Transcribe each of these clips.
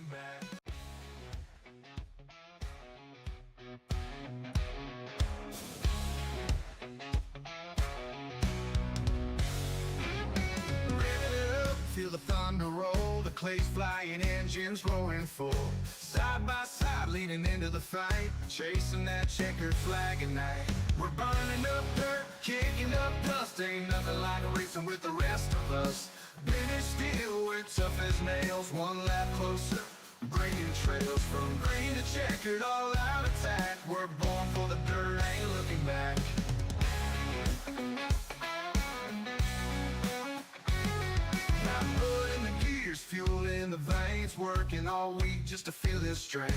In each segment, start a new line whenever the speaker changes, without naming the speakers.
looking back. Feel the thunder roll, the clay's flying, engines roaring full. Side by side, leaning into the fight, chasing that checkered flag at night. We're burning up dirt, kicking up dust, ain't nothing like racing with the rest of us. British steel, we're tough as nails, one lap closer, breaking trails from green to checkered, all out attack. We're born for the dirt, ain't looking back. Fuel in the veins, working all week just to feel this strain.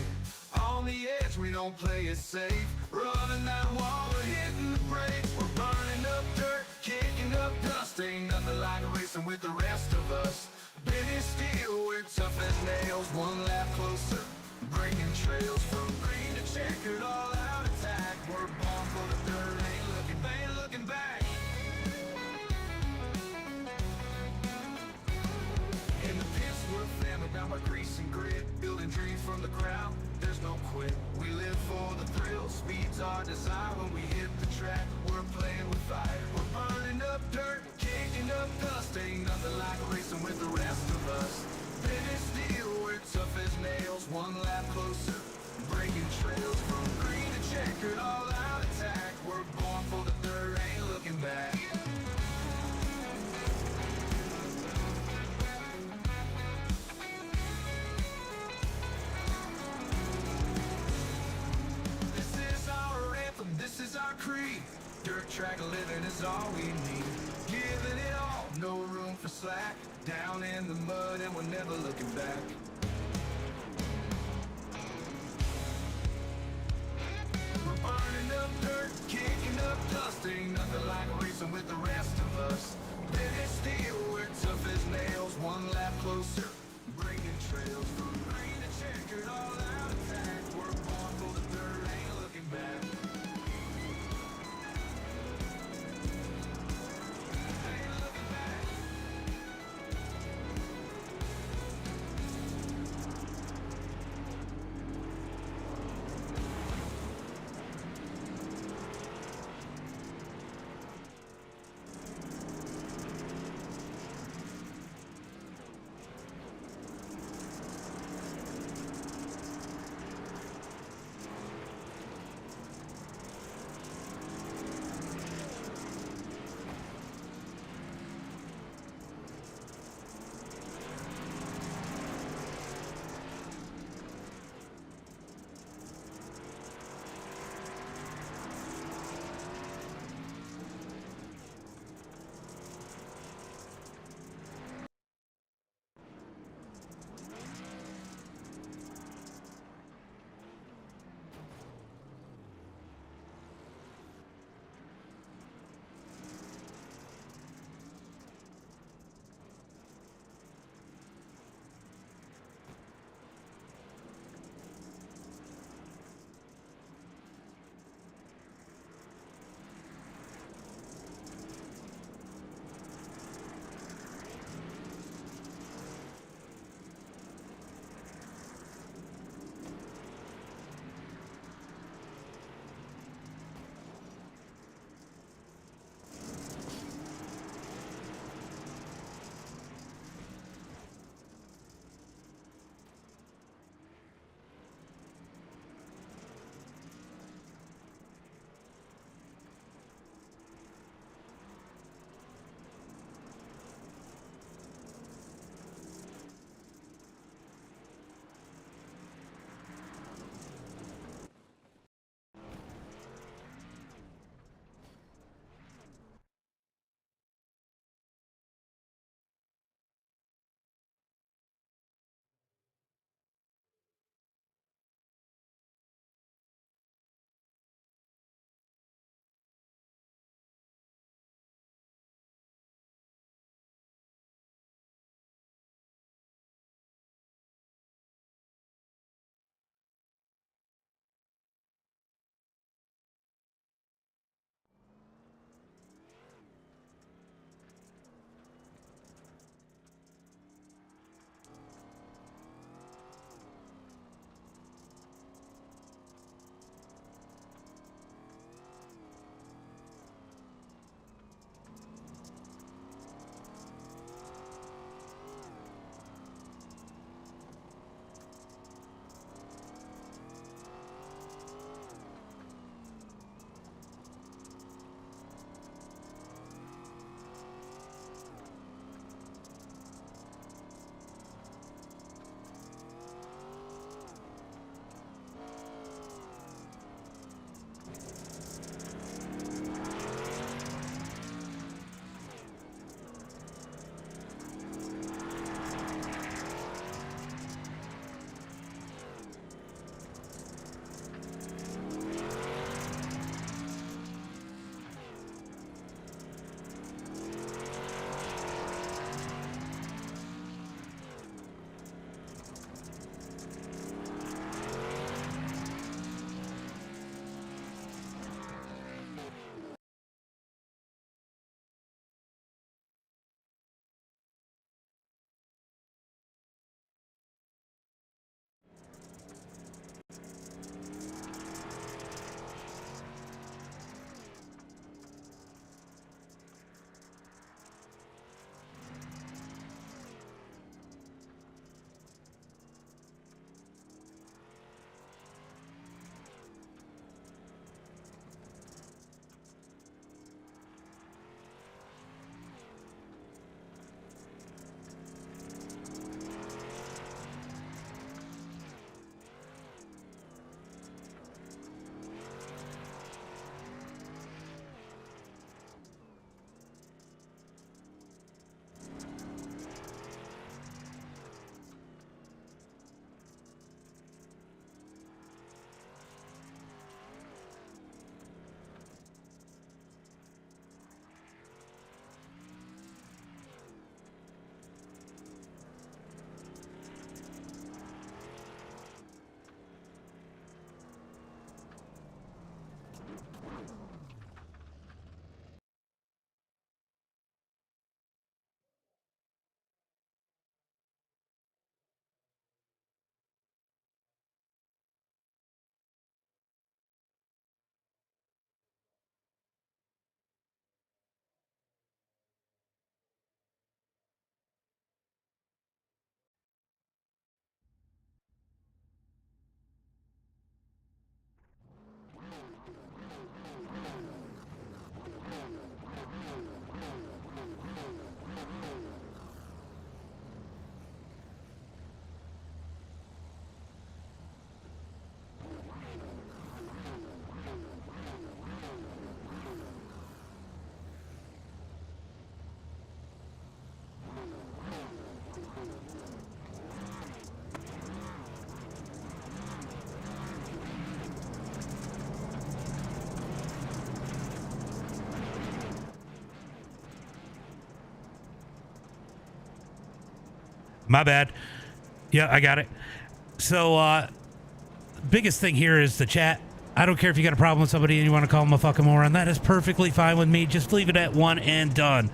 On the edge, we don't play it safe, running that wall, we're hitting the brakes. We're burning up dirt, kicking up dust, ain't nothing like racing with the rest of us. British steel, we're tough as nails, one lap closer, breaking trails from green to checkered, all out attack. We're born for the dirt, ain't looking back. In the pits we're flamming down by grease and grit, building dreams from the ground, there's no quit. We live for the thrill, speed's our desire. When we hit the track, we're playing with fire. We're burning up dirt, kicking up dust, ain't nothing like racing with the rest of us. British steel, we're tough as nails, one lap closer, breaking trails from green to checkered, all out attack. We're born for the dirt, ain't looking back. This is our creed, dirt track living is all we need. Giving it all, no room for slack, down in the mud and we're never looking back. We're burning up dirt, kicking up dust, ain't nothing like racing with the rest of us. British steel, we're tough as nails, one lap closer, breaking trails from green to checkered, all out attack. We're born for the dirt, ain't looking back.
My bad. Yeah, I got it. So, biggest thing here is the chat. I don't care if you got a problem with somebody and you want to call them a fucking moron. That is perfectly fine with me. Just leave it at one and done.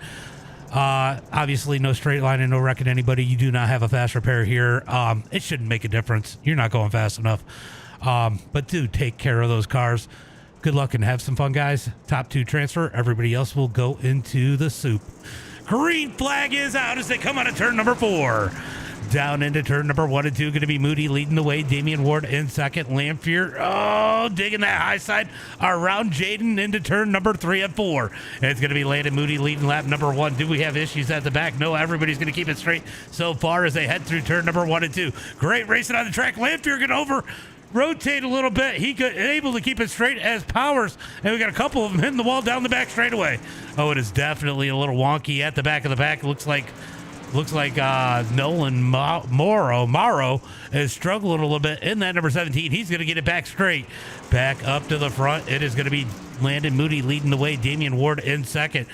Obviously, no straight line and no wrecking anybody. You do not have a fast repair here. It shouldn't make a difference. You're not going fast enough. But do take care of those cars. Good luck and have some fun, guys. Top 2 transfer. Everybody else will go into the soup. Green flag is out as they come out of turn number 4. Down into turn number 1 and 2, going to be Moody leading the way. Damian Ward in second. Lamphere, digging that high side around Jaden into turn number 3 and 4. And it's going to be Landon Moody leading lap number 1. Do we have issues at the back? No, everybody's going to keep it straight so far as they head through turn number 1 and 2. Great racing on the track. Lamphere going over. Rotate a little bit. He could able to keep it straight as Powers, and we got a couple of them hitting the wall down the back straightaway. Oh, it is definitely a little wonky at the back of the pack. Looks like Nolan Morrow is struggling a little bit in that number 17. He's going to get it back straight, back up to the front. It is going to be Landon Moody leading the way. Damian Ward in second.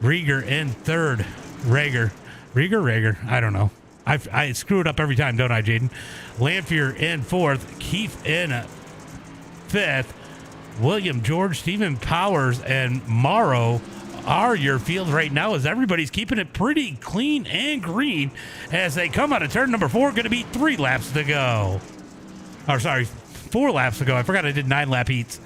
Rieger in third. Rieger. I don't know. I screw it up every time, don't I, Jaden? Lamphere in fourth. Keith in fifth. William George, Stephen Powers, and Morrow are your field right now as everybody's keeping it pretty clean and green as they come out of turn number 4. Going to be 3 laps to go. Or sorry, 4 laps to go. I forgot I did 9-lap heats.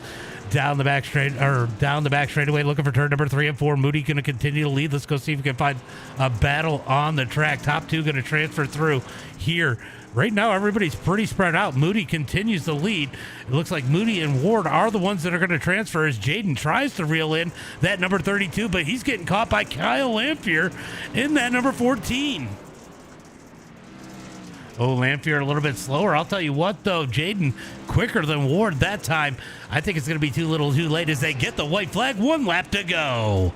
Down the back straightaway, looking for turn number 3 and 4. Moody going to continue to lead. Let's go see if we can find a battle on the track. Top 2 going to transfer through here. Right now, everybody's pretty spread out. Moody continues to lead. It looks like Moody and Ward are the ones that are going to transfer as Jaden tries to reel in that number 32, but he's getting caught by Kyle Lamphere in that number 14. Oh, Lamphere a little bit slower. I'll tell you what, though, Jaden quicker than Ward that time. I think it's going to be too little too late as they get the white flag. 1 lap to go.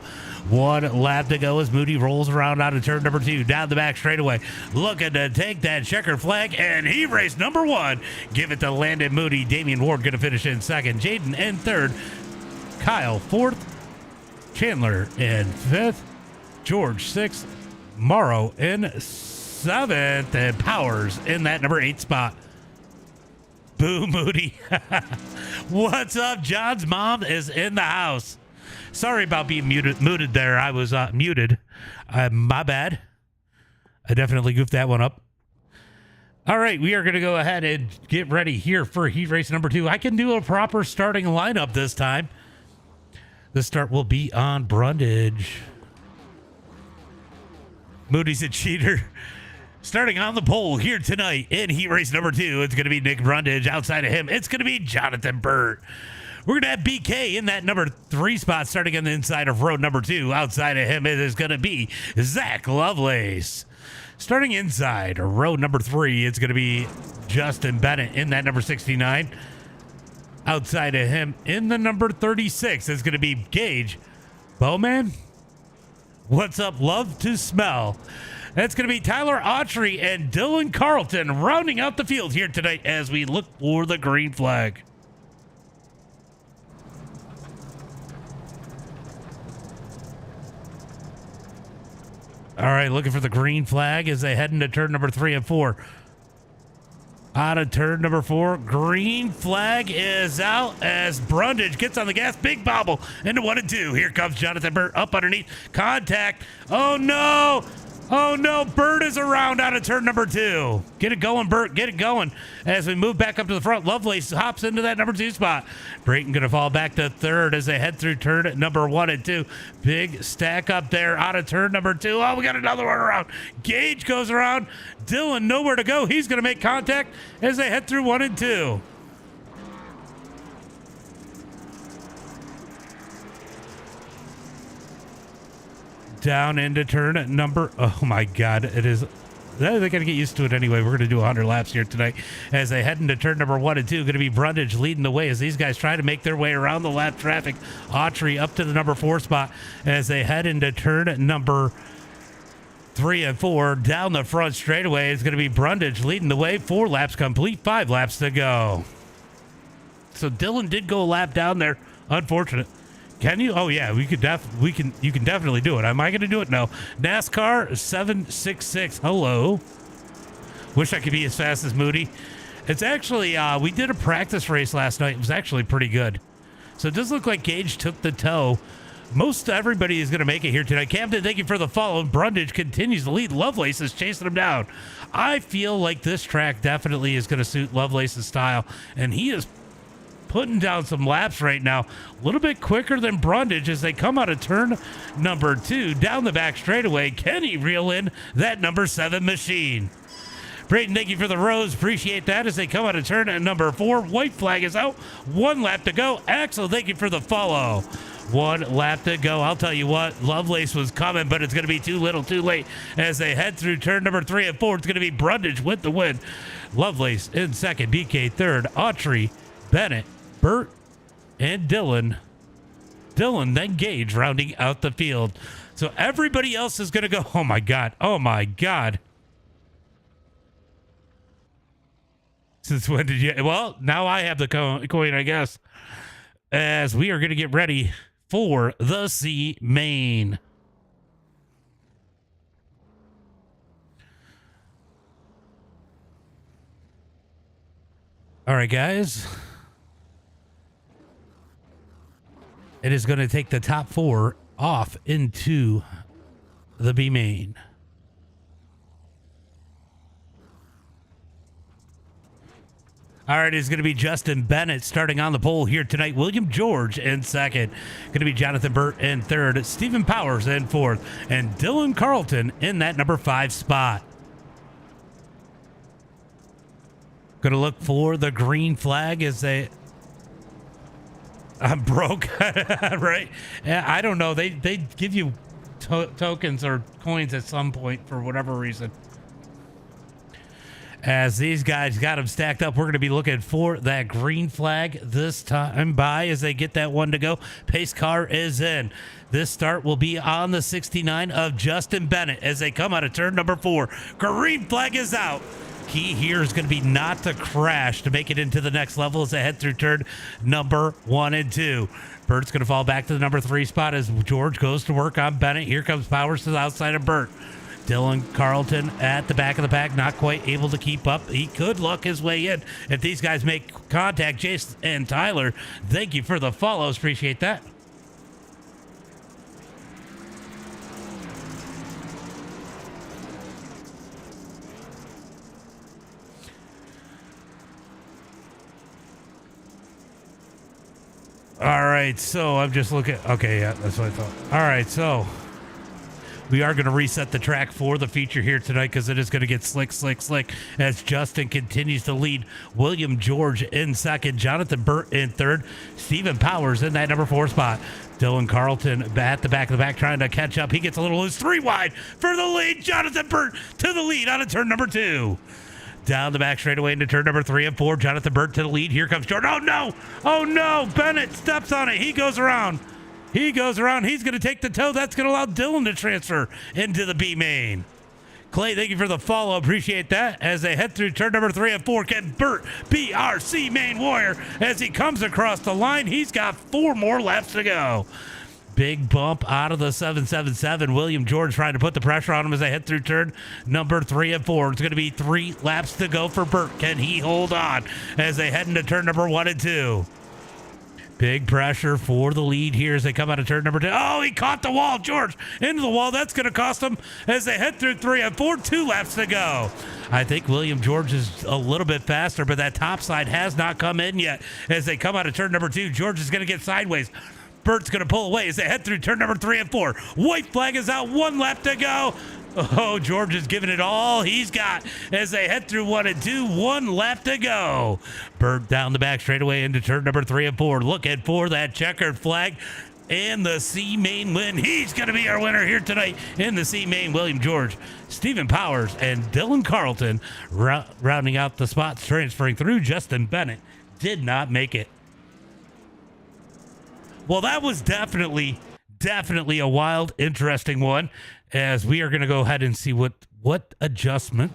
1 lap to go as Moody rolls around out of turn number 2. Down the back straightaway. Looking to take that checkered flag, and he raced number 1. Give it to Landon Moody. Damian Ward going to finish in second. Jaden in third. Kyle fourth. Chandler in fifth. George sixth. Morrow in 7th, and Powers in that number 8 spot. Boo, Moody. What's up? John's mom is in the house. Sorry about being muted there. I was muted. My bad. I definitely goofed that one up. All right, we are going to go ahead and get ready here for heat race number 2. I can do a proper starting lineup this time. The start will be on Brundage. Moody's a cheater. Starting on the pole here tonight in heat race number 2, it's going to be Nick Brundage. Outside of him, it's going to be Jonathan Burt. We're going to have BK in that number 3 spot starting on the inside of row number 2. Outside of him, it is going to be Zach Lovelace. Starting inside row number 3, it's going to be Justin Bennett in that number 69. Outside of him in the number 36, it's going to be Gage Bowman. What's up? Love to smell. That's going to be Tyler Autry and Dylan Carlton rounding out the field here tonight as we look for the green flag. All right, looking for the green flag as they head into turn number 3 and 4. Out of turn number 4, green flag is out as Brundage gets on the gas. Big bobble into 1 and 2. Here comes Jonathan Burt up underneath. Contact. Oh, no. Oh, no. Burt is around out of turn number 2. Get it going, Burt. Get it going. As we move back up to the front, Lovelace hops into that number 2 spot. Brayton going to fall back to 3rd as they head through turn number 1 and 2. Big stack up there out of turn number 2. Oh, we got another one around. Gage goes around. Dylan nowhere to go. He's going to make contact as they head through 1 and 2. Down into turn number, oh my God, it is, they got to get used to it anyway. We're going to do 100 laps here tonight as they head into turn number 1 and 2. Going to be Brundage leading the way as these guys try to make their way around the lap traffic. Autry up to the number 4 spot as they head into turn number 3 and 4. Down the front straightaway is going to be Brundage leading the way. 4 laps complete, 5 laps to go. So Dylan did go a lap down there. Unfortunate. Can you? Oh yeah, you can definitely do it. Am I going to do it? No. NASCAR 766. Hello. Wish I could be as fast as Moody. It's actually, we did a practice race last night. It was actually pretty good. So it does look like Gage took the toe. Most everybody is going to make it here tonight. Camden, thank you for the follow. Brundage continues to lead. Lovelace is chasing him down. I feel like this track definitely is going to suit Lovelace's style, and he is putting down some laps right now. A little bit quicker than Brundage as they come out of turn number 2 down the back straightaway. Can he reel in that number 7 machine? Brayton, thank you for the rose. Appreciate that as they come out of turn at number 4. White flag is out. 1 lap to go. Axel, thank you for the follow. 1 lap to go. I'll tell you what, Lovelace was coming, but it's going to be too little too late as they head through turn number 3 and 4. It's going to be Brundage with the win. Lovelace in second, BK third, Autry, Bennett, Burt, and Dylan. Dylan, then Gage rounding out the field. So everybody else is going to go. Oh my God. Oh my God. Since when did you? Well, now I have the coin, I guess, as we are going to get ready for the C main. All right, guys. It is going to take the top 4 off into the B main. All right, it's going to be Justin Bennett starting on the pole here tonight. William George in second. Going to be Jonathan Burt in third. Stephen Powers in fourth. And Dylan Carlton in that number 5 spot. Going to look for the green flag as they... I'm broke, right? I don't know. They give you tokens or coins at some point for whatever reason. As these guys got them stacked up, we're going to be looking for that green flag this time by as they get that one to go. Pace car is in. This start will be on the 69 of Justin Bennett as they come out of turn number 4. Green flag is out. Key here is going to be not to crash to make it into the next level as they head through turn number 1 and 2. Burt's going to fall back to the number 3 spot as George goes to work on Bennett. Here comes Powers to the outside of Burt. Dylan Carlton at the back of the pack, not quite able to keep up. He could luck his way in if these guys make contact. Jason and Tyler, thank you for the follows. Appreciate that. All right, so I'm just looking. Okay, yeah, that's what I thought. All right, so we are going to reset the track for the feature here tonight because it is going to get slick as Justin continues to lead. William George in second, Jonathan Burt in third, Stephen Powers in that number 4 spot. Dylan Carlton at the back of the pack trying to catch up. He gets a little loose. 3 wide for the lead. Jonathan Burt to the lead out of turn number 2. Down the back straightaway into turn number 3 and 4. Jonathan Burt to the lead. Here comes Jordan. Oh, no. Oh, no. Bennett steps on it. He goes around. He's going to take the toe. That's going to allow Dylan to transfer into the B main. Clay, thank you for the follow. Appreciate that. As they head through turn number 3 and 4, can Burt be our C main warrior as he comes across the line. He's got 4 more laps to go. Big bump out of the 777. William George trying to put the pressure on him as they head through turn number 3 and 4. It's going to be 3 laps to go for Burt. Can he hold on as they head into turn number 1 and 2? Big pressure for the lead here as they come out of turn number 2. Oh, he caught the wall. George into the wall. That's going to cost him as they head through 3 and 4. 2 laps to go. I think William George is a little bit faster, but that top side has not come in yet as they come out of turn number 2. George is going to get sideways. Burt's going to pull away as they head through turn number 3 and 4. White flag is out. 1 lap to go. Oh, George is giving it all he's got as they head through 1 and 2. 1 lap to go. Burt down the back straightaway into turn number 3 and 4. Looking for that checkered flag and the C main win. He's going to be our winner here tonight in the C main. William George, Stephen Powers, and Dylan Carlton rounding out the spots, transferring through. Justin Bennett did not make it. Well, that was definitely a wild, interesting one, as we are going to go ahead and see what adjustment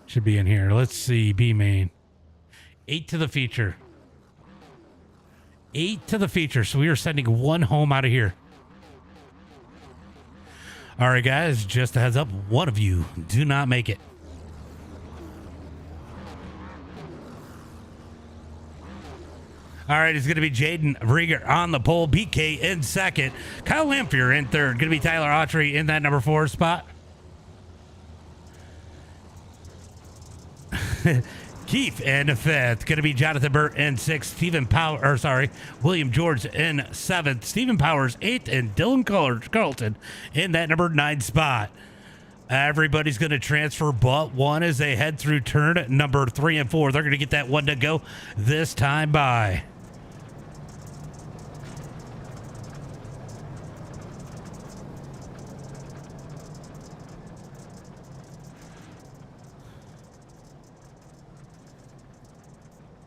should be in here. Let's see, B main. 8 to the feature. 8 to the feature, so we are sending 1 home out of here. All right, guys, just a heads up, one of you do not make it. All right, it's going to be Jaden Rieger on the pole, BK in second, Kyle Lamphere in third, going to be Tyler Autry in that number 4 spot. Keith in fifth, going to be Jonathan Burt in sixth, William George in seventh, Stephen Powers eighth, and Dylan Carlton in that number 9 spot. Everybody's going to transfer but one as they head through turn number 3 and 4. They're going to get that one to go this time by.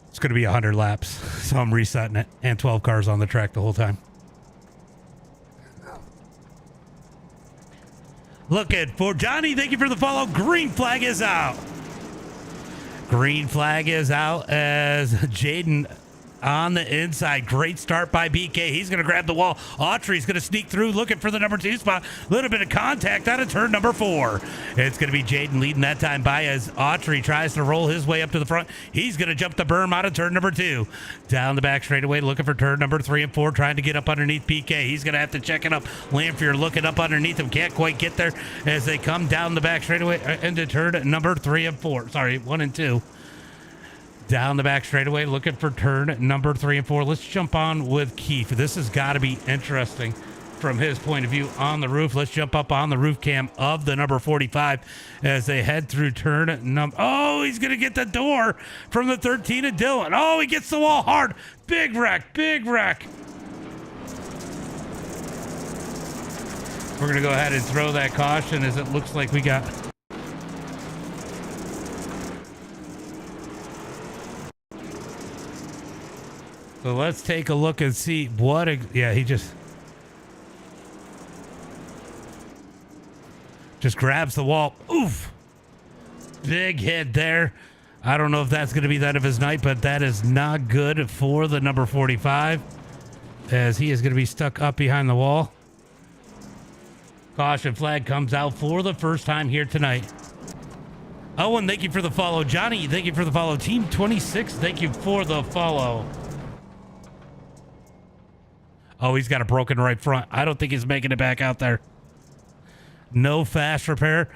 It's going to be 100 laps, so I'm resetting it, and 12 cars on the track the whole time. Looking for Johnny. Thank you for the follow. Green flag is out. Green flag is out as Jaden on the inside. Great start by BK. He's going to grab the wall. Autry's going to sneak through looking for the number 2 spot. A little bit of contact out of turn number 4. It's going to be Jaden leading that time by as Autry tries to roll his way up to the front. He's going to jump the berm out of turn number 2. Down the back straightaway looking for turn number 3 and 4, trying to get up underneath BK. He's going to have to check it up. Lamphere looking up underneath him. Can't quite get there as they come down the back straightaway into turn number 3 and 4. Sorry, 1 and 2. Down the back straightaway, looking for turn number 3 and 4. Let's jump on with Keith. This has got to be interesting from his point of view on the roof. Let's jump up on the roof cam of the number 45 as they head through turn number. Oh, he's going to get the door from the 13 of Dylan. Oh, he gets the wall hard. Big wreck, big wreck. We're going to go ahead and throw that caution as it looks like we got... So let's take a look and see what... Yeah, he just grabs the wall. Oof. Big hit there. I don't know if that's going to be the end of his night, but that is not good for the number 45 as he is going to be stuck up behind the wall. Caution flag comes out for the first time here tonight. Owen, thank you for the follow. Johnny, thank you for the follow. Team 26, thank you for the follow. Oh, he's got a broken right front. I don't think he's making it back out there. No fast repair.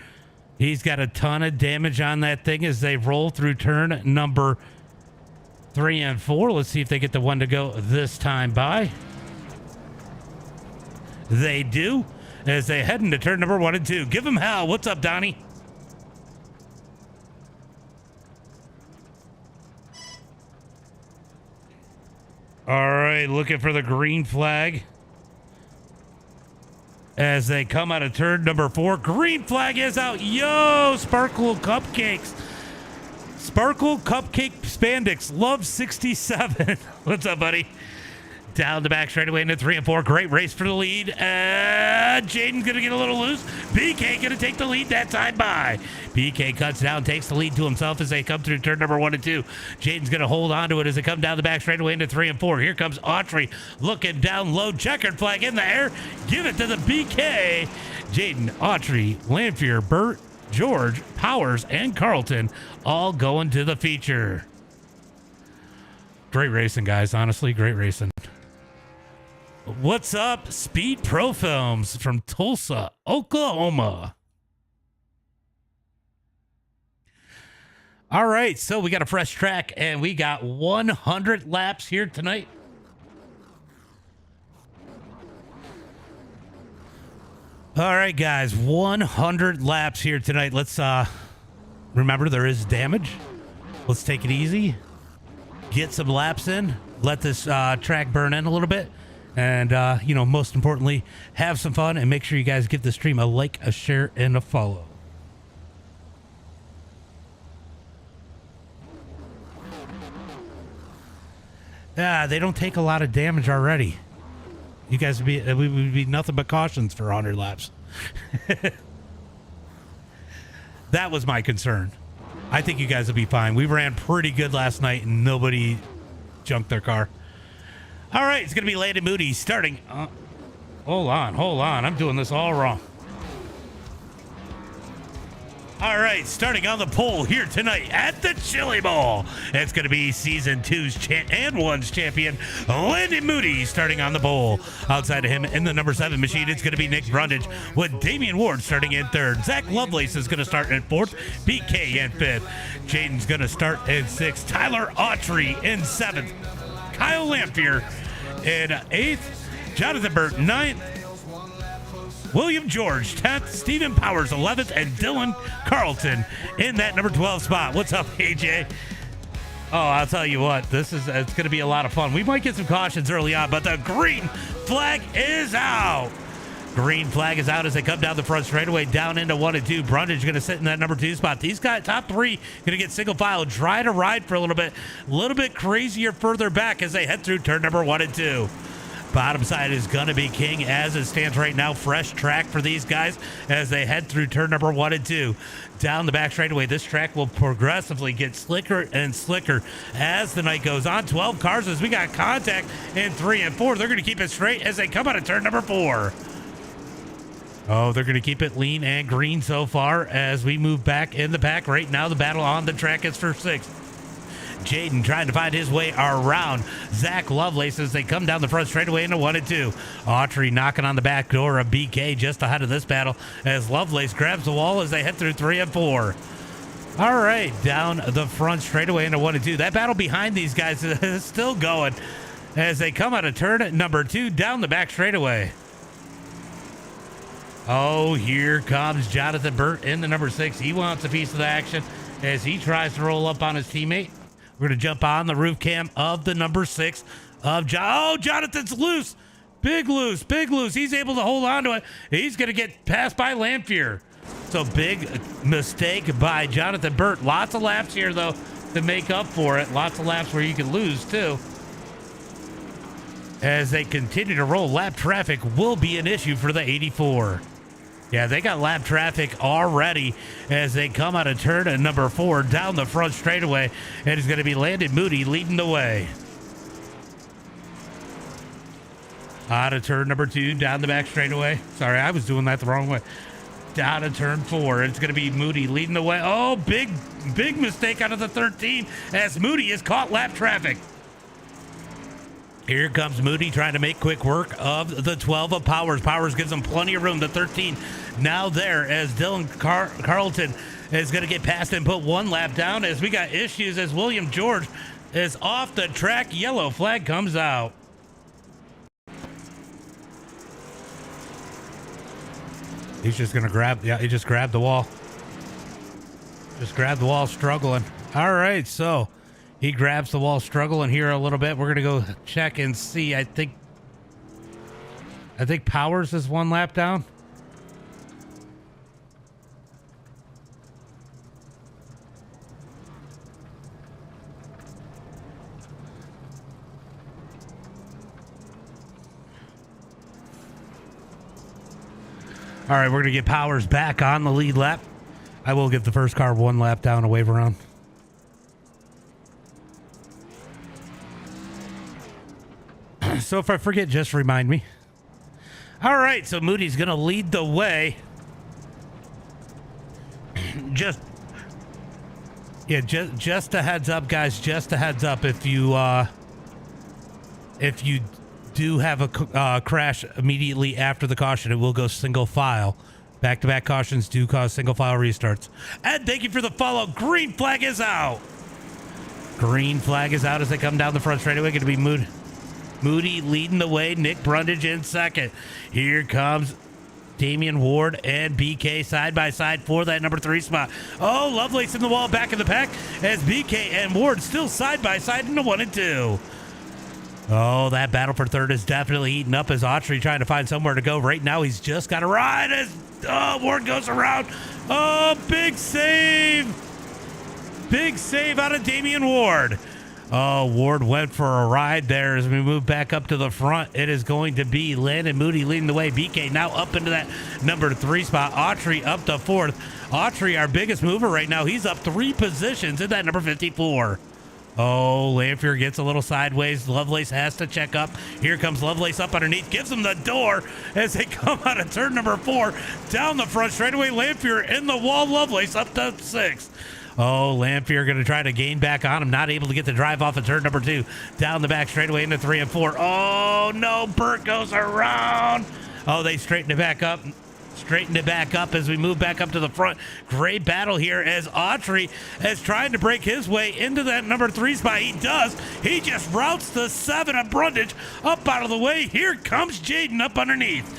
He's got a ton of damage on that thing as they roll through turn number 3 and 4. Let's see if they get the one to go this time by. They do as they head into turn number 1 and 2. Give him hell. What's up, Donnie? All right, looking for the green flag as they come out of turn number 4. Green flag is out. Yo, Sparkle Cupcakes. Sparkle Cupcake Spandex. Love 67. What's up, buddy? Down the back straightaway into 3 and 4. Great race for the lead. Jaden's going to get a little loose. BK going to take the lead that time by. BK cuts down, takes the lead to himself as they come through turn number 1 and 2. Jaden's going to hold on to it as they come down the back straightaway into 3 and 4. Here comes Autry looking down low. Checkered flag in the air. Give it to the BK. Jaden, Autry, Lamphere, Burt, George, Powers, and Carlton all going to the feature. Great racing, guys. Honestly, great racing. What's up, Speed Pro Films from Tulsa, Oklahoma? All right, so we got a fresh track and we got 100 laps here tonight. All right, guys, 100 laps here tonight. Let's remember there is damage. Let's take it easy. Get some laps in. Let this track burn in a little bit. And, most importantly, have some fun and make sure you guys give the stream a like, a share, and a follow. Yeah, they don't take a lot of damage already. You guys would be nothing but cautions for 100 laps. That was my concern. I think you guys will be fine. We ran pretty good last night and nobody junked their car. All right, it's going to be Landon Moody starting. Hold on. I'm doing this all wrong. All right, starting on the pole here tonight at the Chili Bowl. It's going to be Season 2's and 1's champion, Landon Moody, starting on the pole. Outside of him in the number 7 machine, it's going to be Nick Brundage with Damian Ward starting in 3rd. Zach Lovelace is going to start in 4th, BK in 5th. Jaden's going to start in 6th, Tyler Autry in 7th, Kyle Lamphere in 8th, Jonathan Burt 9th, William George 10th, Stephen Powers 11th, and Dylan Carlton in that number 12 spot. What's up, AJ? Oh, I'll tell you what, it's going to be a lot of fun. We might get some cautions early on, but the green flag is out. Green flag is out as they come down the front straightaway, down into 1 and 2. Brundage going to sit in that number 2 spot. These guys, top 3, going to get single file, try to ride for a little bit crazier further back as they head through turn number 1 and 2. Bottom side is going to be king as it stands right now. Fresh track for these guys as they head through turn number 1 and 2. Down the back straightaway, this track will progressively get slicker and slicker as the night goes on. 12 cars as we got contact in 3 and 4. They're going to keep it straight as they come out of turn number 4. Oh, they're going to keep it lean and green so far as we move back in the pack. Right now, the battle on the track is for 6th. Jaden trying to find his way around Zach Lovelace as they come down the front straightaway into 1 and 2. Autry knocking on the back door of BK just ahead of this battle as Lovelace grabs the wall as they head through 3 and 4. All right, down the front straightaway into 1 and 2. That battle behind these guys is still going as they come out of turn number 2 down the back straightaway. Oh, here comes Jonathan Burt in the number 6. He wants a piece of the action as he tries to roll up on his teammate. We're going to jump on the roof cam of the number 6 of Jonathan's loose. Big loose. He's able to hold on to it. He's going to get passed by Lamphere. So big mistake by Jonathan Burt. Lots of laps here, though, to make up for it. Lots of laps where you can lose, too. As they continue to roll, lap traffic will be an issue for the 84. Yeah, they got lap traffic already as they come out of turn number 4 down the front straightaway. And it's going to be Landon Moody leading the way. Out of turn number 2, down the back straightaway. Sorry, I was doing that the wrong way. Down to turn 4. It's going to be Moody leading the way. Oh, big mistake out of the 13 as Moody is caught lap traffic. Here comes Moody trying to make quick work of the 12 of Powers. Powers gives him plenty of room. The 13 now there as Dylan Carlton is going to get past and put 1 lap down as we got issues as William George is off the track. Yellow flag comes out. He's just going to grab, he just grabbed the wall. Just grabbed the wall, struggling. All right, so he grabs the wall, struggling here a little bit. We're going to go check and see. I think Powers is 1 lap down. All right, we're going to get Powers back on the lead lap. I will give the first car 1 lap down, a wave around. So if I forget, just remind me. All right, so Moody's going to lead the way. Just a heads up, guys. Just a heads up. If you do have a crash immediately after the caution, it will go single file. Back-to-back cautions do cause single file restarts. And thank you for the follow. Green flag is out. Green flag is out as they come down the front straightaway. Going to be Moody leading the way. Nick Brundage in second. Here comes Damian Ward and BK side by side for that number 3 spot. Oh, Lovelace in the wall, back in the pack as BK and Ward still side by side in the 1 and 2. Oh, that battle for 3rd is definitely heating up as Autry trying to find somewhere to go. Right now, he's just got to ride as Ward goes around. Oh, big save. Big save out of Damian Ward. Oh, Ward went for a ride there as we move back up to the front. It is going to be Landon Moody leading the way. BK now up into that number 3 spot. Autry up to 4th. Autry, our biggest mover right now. He's up 3 positions in that number 54. Oh, Lanfear gets a little sideways. Lovelace has to check up. Here comes Lovelace up underneath. Gives him the door as they come out of turn number 4. Down the front straightaway. Lanfear in the wall. Lovelace up to 6. Oh, Lanfear going to try to gain back on him. Not able to get the drive off of turn number 2. Down the back straightaway into 3 and 4. Oh, no. Burt goes around. Oh, they straighten it back up. Straighten it back up as we move back up to the front. Great battle here as Autry is trying to break his way into that number 3 spot. He does. He just routes the 7 of Brundage up out of the way. Here comes Jaden up underneath.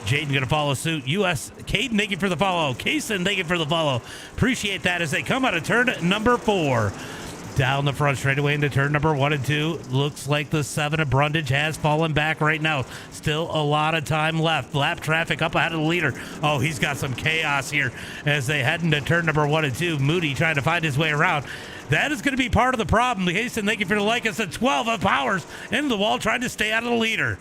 Jaden going to follow suit. Caden, thank you for the follow. Kaysen, thank you for the follow. Appreciate that as they come out of turn number 4. Down the front straightaway into turn number 1 and 2. Looks like the 7 of Brundage has fallen back right now. Still a lot of time left. Lap traffic up ahead of the leader. Oh, he's got some chaos here as they head into turn number 1 and 2. Moody trying to find his way around. That is going to be part of the problem. Jason, thank you for the like. It's a 12 of Powers into the wall trying to stay out of the leader.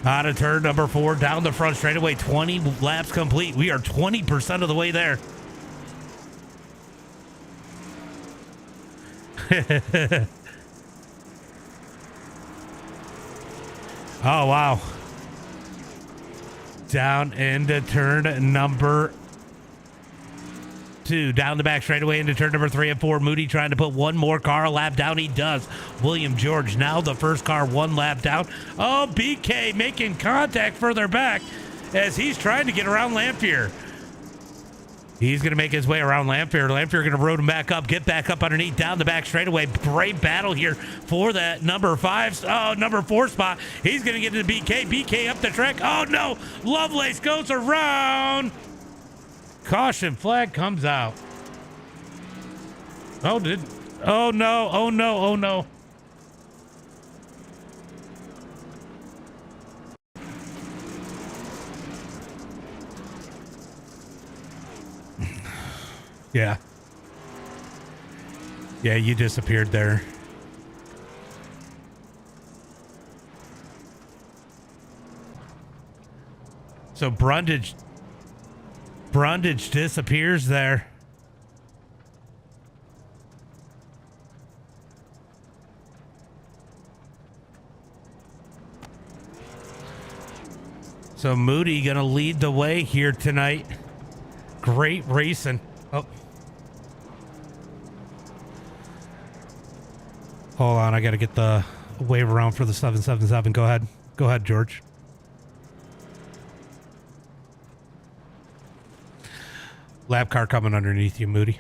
Out of turn number 4, down the front straightaway. 20 laps complete. We are 20% of the way there. Oh, wow. Down into turn number 2. Down the back straightaway into turn number 3 and 4. Moody trying to put one more car a lap down. He does. William George now the first car 1 lap down. Oh, BK making contact further back as he's trying to get around Lanfear. He's going to make his way around Lanfear. Lanfear going to road him back up, get back up underneath, down the back straightaway. Great battle here for that number 4 spot. He's going to get to the BK. BK up the track. Oh, no. Lovelace goes around. Caution flag comes out. Oh, no. Oh, no. Oh, no. Yeah. Yeah, you disappeared there. So Brundage disappears there. So Moody gonna lead the way here tonight. Great racing. Oh. Hold on, I gotta get the wave around for the 777. Go ahead. Go ahead, George. Lap car coming underneath you, Moody.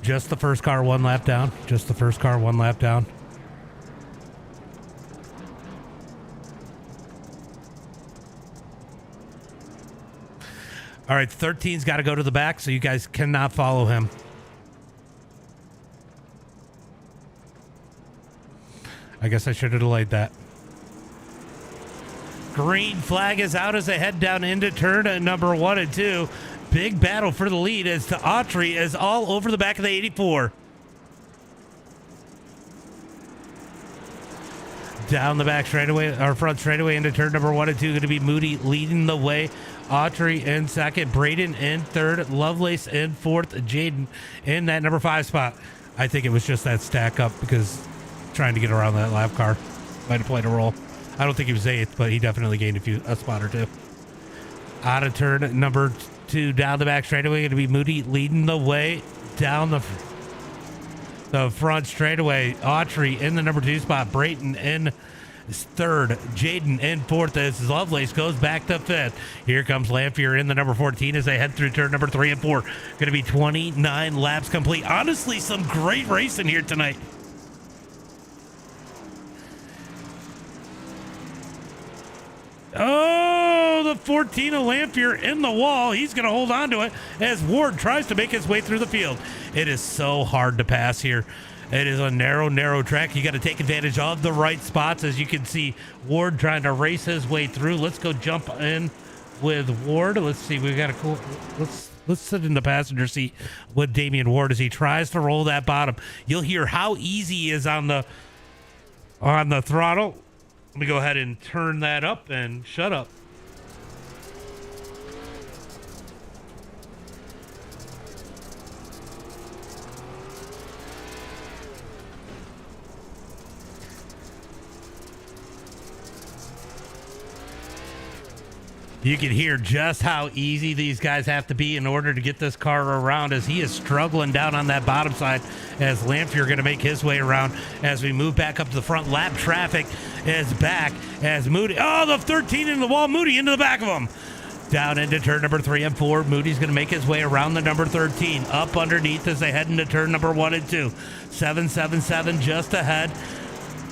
Just the first car 1 lap down. Just the first car 1 lap down. All right, 13's got to go to the back, so you guys cannot follow him. I guess I should have delayed that. Green flag is out as they head down into turn number 1 and 2. Big battle for the lead as to Autry is all over the back of the 84. Down the back straightaway, or front straightaway into turn number 1 and 2. Going to be Moody leading the way. Autry in second. Braden in third. Lovelace in fourth. Jaden in that number 5 spot. I think it was just that stack up because trying to get around that lap car might have played a role. I don't think he was 8th, but he definitely gained a spot or 2. Out of turn number 2, down the back straightaway. Going to be Moody leading the way down the front straightaway. Autry in the number 2 spot. Brayton in third. Jaden in fourth as Lovelace goes back to 5th. Here comes Lanfear in the number 14 as they head through turn number 3 and 4. Going to be 29 laps complete. Honestly, some great racing here tonight. Oh, the 14 of Lanfear in the wall. He's going to hold on to it as Ward tries to make his way through the field. It is so hard to pass here. It is a narrow track. You got to take advantage of the right spots. As you can see, Ward trying to race his way through. Let's go jump in with Ward. Let's see. We got a cool. Let's sit in the passenger seat with Damian Ward as he tries to roll that bottom. You'll hear how easy he is on the throttle. Let me go ahead and turn that up and shut up. You can hear just how easy these guys have to be in order to get this car around as he is struggling down on that bottom side as Lamphere going to make his way around as we move back up to the front. Lap traffic is back as Moody. Oh, the 13 in the wall. Moody into the back of him. Down into turn number 3 and 4. Moody's going to make his way around the number 13. Up underneath as they head into turn number 1 and 2. 777 just ahead.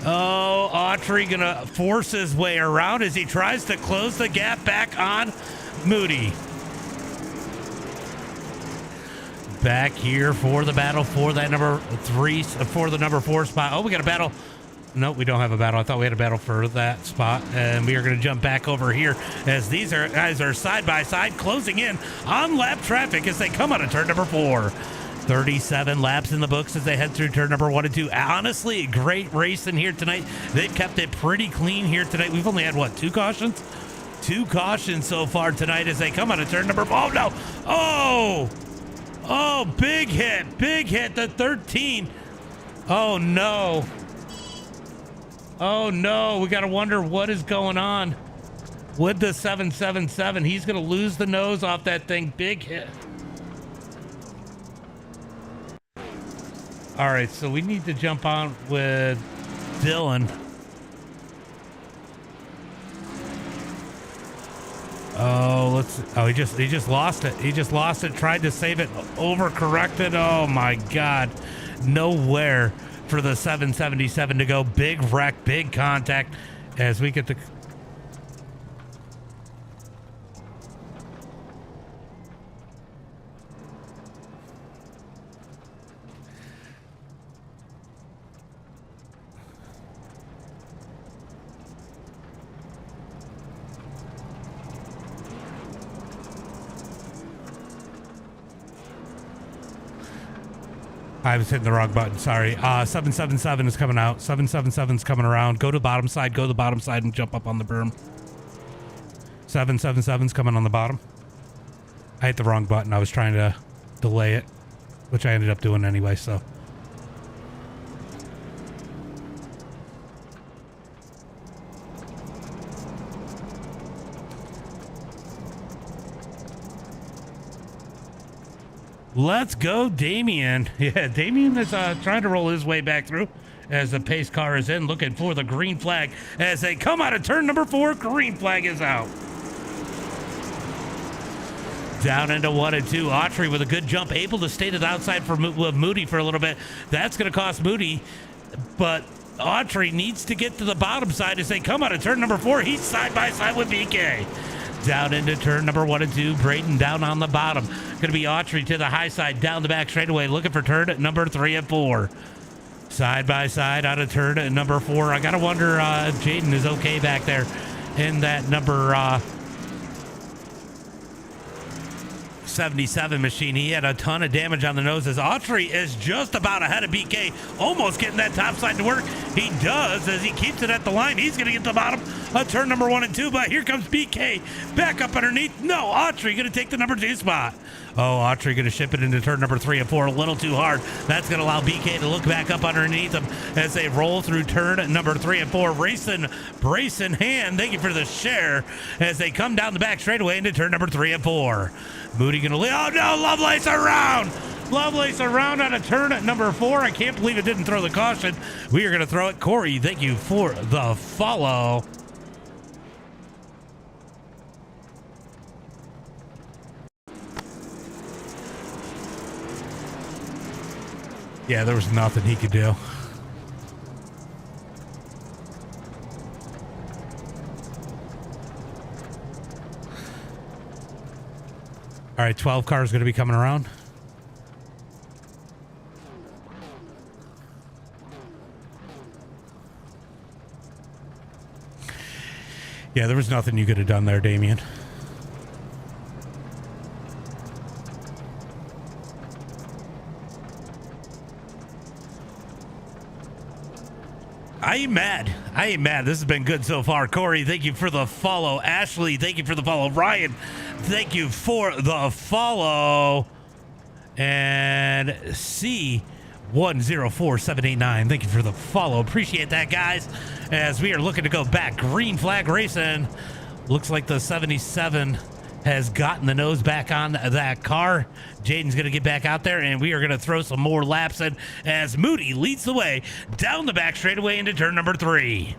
Oh, Autry going to force his way around as he tries to close the gap back on Moody. Back here for the battle for that number 3, for the number 4 spot. Oh, we got a battle. No, we don't have a battle. I thought we had a battle for that spot. And we are going to jump back over here as these guys are side by side closing in on lap traffic as they come out of turn number 4. 37 laps in the books as they head through turn number 1 and 2. Honestly, great racing here tonight. They've kept it pretty clean here tonight. We've only had, what, 2 cautions? 2 cautions so far tonight as they come out of turn number 4. Oh, no. Oh, big hit. Big hit. The 13. Oh, no. Oh, no. We got to wonder what is going on with the 777. He's going to lose the nose off that thing. Big hit. All right, so we need to jump on with Dylan. Oh, he just lost it. He just lost it. Tried to save it. Overcorrected. Oh my God. Nowhere for the 777 to go. Big wreck, big contact as we get the. I was hitting the wrong button. Sorry. 777 is coming out. 777 is coming around. Go to the bottom side. Go to the bottom side and jump up on the berm. 777 is coming on the bottom. I hit the wrong button. I was trying to delay it, which I ended up doing anyway, so. Let's go, Damien. Yeah, Damien is trying to roll his way back through as the pace car is in, looking for the green flag as they come out of turn number 4. Green flag is out. Down into 1 and 2. Autry with a good jump, able to stay to the outside for Moody for a little bit. That's going to cost Moody, but Autry needs to get to the bottom side as they come out of turn number 4. He's side by side with BK. Down into turn number 1 and 2. Braden down on the bottom. Going to be Autry to the high side, down the back straightaway, looking for turn at number 3 and 4. Side by side out of turn at number 4. I got to wonder if Jaden is okay back there in that number 77 machine. He had a ton of damage on the nose as Autry is just about ahead of BK, almost getting that top side to work. He does as he keeps it at the line. He's going to get to the bottom of turn number 1 and 2, but here comes BK back up underneath. No, Autry going to take the number 2 spot. Oh, Autry going to ship it into turn number 3 and 4 a little too hard. That's going to allow BK to look back up underneath him as they roll through turn number 3 and 4. Brayson Hand, thank you for the share as they come down the back straightaway into turn number 3 and 4. Moody going to lead. Oh no, Lovelace around. Lovelace around on a turn at number 4. I can't believe it didn't throw the caution. We are going to throw it. Corey, thank you for the follow. Yeah, there was nothing he could do. All right, 12 cars going to be coming around. Yeah, there was nothing you could have done there, Damien. I ain't mad. I ain't mad. This has been good so far. Corey, thank you for the follow. Ashley, thank you for the follow. Ryan, thank you for the follow. And C104789, thank you for the follow. Appreciate that, guys, as we are looking to go back. Green flag racing. Looks like the 77 has gotten the nose back on that car. Jaden's going to get back out there, and we are going to throw some more laps in as Moody leads the way down the back straightaway into turn number 3.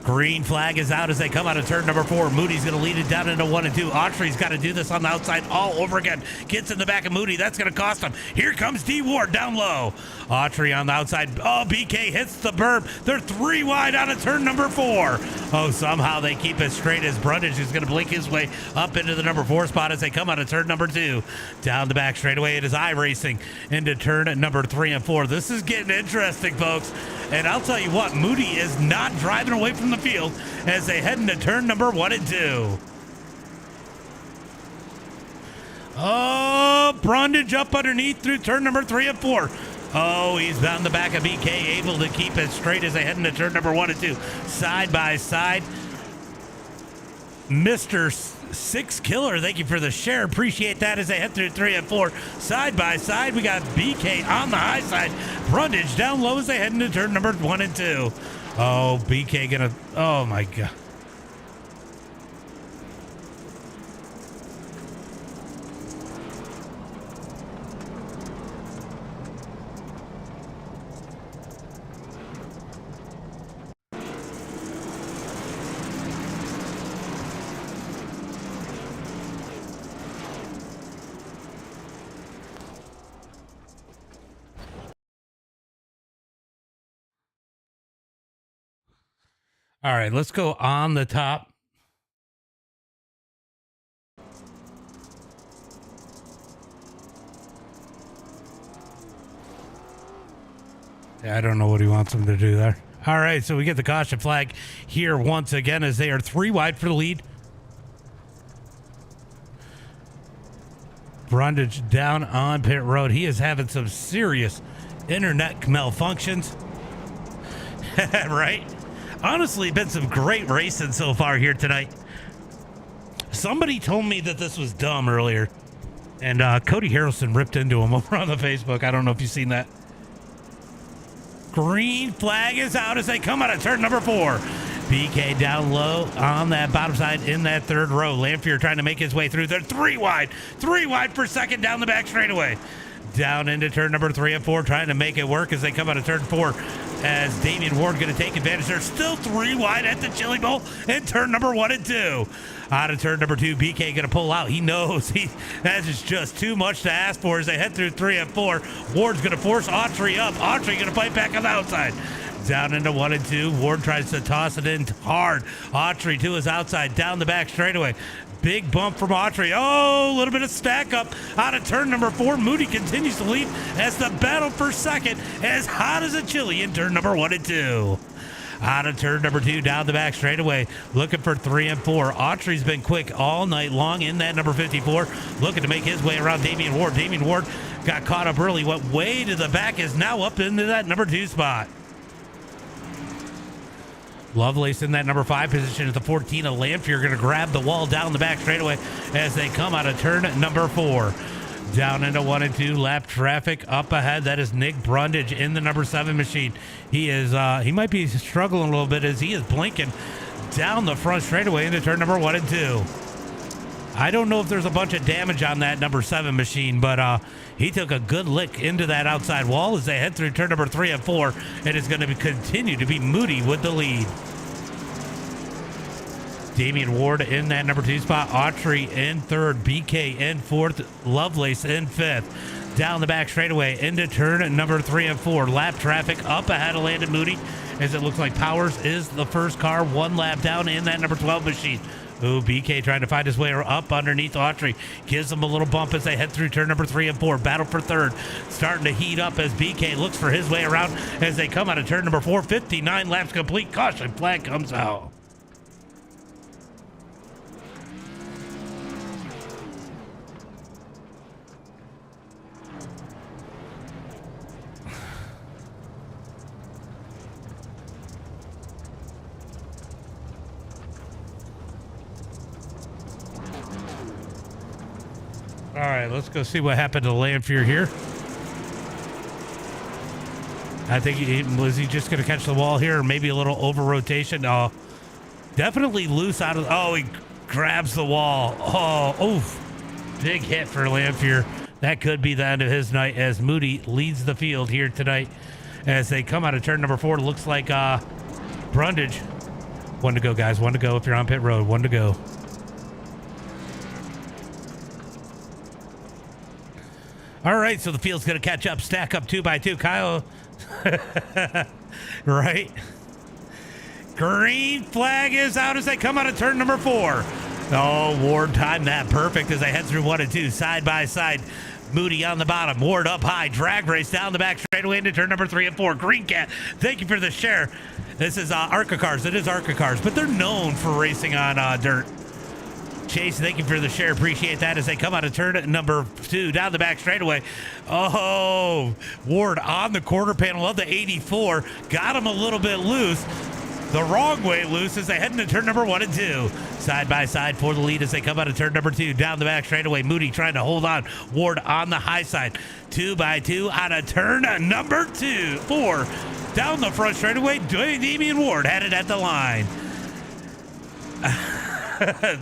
Green flag is out as they come out of turn number 4. Moody's going to lead it down into 1 and 2. Autry's got to do this on the outside all over again. Gets in the back of Moody. That's going to cost him. Here comes D. Ward down low. Autry on the outside. Oh, BK hits the berm. They're 3 wide out of turn number 4. Oh, somehow they keep it straight as Brundage is going to blink his way up into the number 4 spot as they come out of turn number 2. Down the back straightaway, it is iRacing into turn number 3 and 4. This is getting interesting, folks. And I'll tell you what, Moody is not driving away from the field as they head into turn number 1 and 2. Oh, Brundage up underneath through turn number 3 and 4. Oh, he's down the back of BK, able to keep it straight as they head into turn number 1 and 2. Side by side. Mr. Six Killer, thank you for the share. Appreciate that as they head through 3 and 4. Side by side, we got BK on the high side. Brundage down low as they head into turn number 1 and 2. Oh, BK gonna, oh my God. All right, let's go on the top. Yeah, I don't know what he wants him to do there. All right, so we get the caution flag here once again as they are 3 wide for the lead. Brundage down on pit road. He is having some serious internet malfunctions. Right? Honestly, been some great racing so far here tonight. Somebody told me that this was dumb earlier, and Cody Harrelson ripped into him over on the Facebook. I don't know if you've seen that. Green flag is out as they come out of turn number 4. BK down low on that bottom side in that 3rd row. Lanphier trying to make his way through. They're 3 wide. 3 wide for second down the back straightaway. Down into turn number 3 and 4, trying to make it work as they come out of turn 4. As Damian Ward going to take advantage. They're still 3 wide at the Chili Bowl in turn number 1 and 2. Out of turn number 2, BK going to pull out. He knows that is just too much to ask for as they head through 3 and 4. Ward's going to force Autry up. Autry going to fight back on the outside. Down into 1 and 2. Ward tries to toss it in hard. Autry to his outside, down the back straightaway. Big bump from Autry. Oh, a little bit of stack up out of turn number 4. Moody continues to lead as the battle for second as hot as a chili in turn number 1 and 2. Out of turn number 2, down the back straightaway, looking for 3 and 4. Autry's been quick all night long in that number 54, looking to make his way around Damian Ward. Damian Ward got caught up early, went way to the back, is now up into that number 2 spot. Lovelace in that number 5 position at the 14 of Lanphier going to grab the wall down the back straightaway as they come out of turn number 4. Down into 1 and 2, lap traffic up ahead. That is Nick Brundage in the number 7 machine. He is he might be struggling a little bit as he is blinking down the front straightaway into turn number 1 and 2. I don't know if there's a bunch of damage on that number 7 machine, but he took a good lick into that outside wall as they head through turn number 3 and 4. It is going to continue to be Moody with the lead. Damian Ward in that number 2 spot. Autry in 3rd. BK in 4th. Lovelace in 5th. Down the back straightaway into turn number 3 and 4. Lap traffic up ahead of Landon Moody as it looks like Powers is the first car. 1 lap down in that number 12 machine. Ooh, BK trying to find his way up underneath Autry. Gives them a little bump as they head through turn number 3 and 4. Battle for 3rd. Starting to heat up as BK looks for his way around as they come out of turn number 4. 59 laps complete. Caution flag comes out. All right, let's go see what happened to Lanphier here. I think was he just going to catch the wall here, or maybe a little over rotation? Oh, Definitely loose out of, oh, he grabs the wall. Oh, oof. Big hit for Lamphere. That could be the end of his night as Moody leads the field here tonight as they come out of turn number 4. Looks like Brundage. One to go, guys. One to go if you're on pit road. One to go. All right, so the field's going to catch up, stack up 2 by 2. Kyle, right? Green flag is out as they come out of turn number 4. Oh, Ward timed that perfect as they head through 1 and 2, side by side. Moody on the bottom, Ward up high, drag race down the back straightaway into turn number 3 and 4. Green Cat, thank you for the share. This is ARCA cars. It is ARCA cars, but they're known for racing on dirt. Chase, thank you for the share. Appreciate that as they come out of turn number 2 down the back straightaway. Oh, Ward on the quarter panel of the 84. Got him a little bit loose. The wrong way loose as they head into turn number 1 and 2. Side by side for the lead as they come out of turn number 2 down the back straightaway. Moody trying to hold on. Ward on the high side. 2 by 2 out of turn number 4. Down the front straightaway, Damian Ward had it at the line.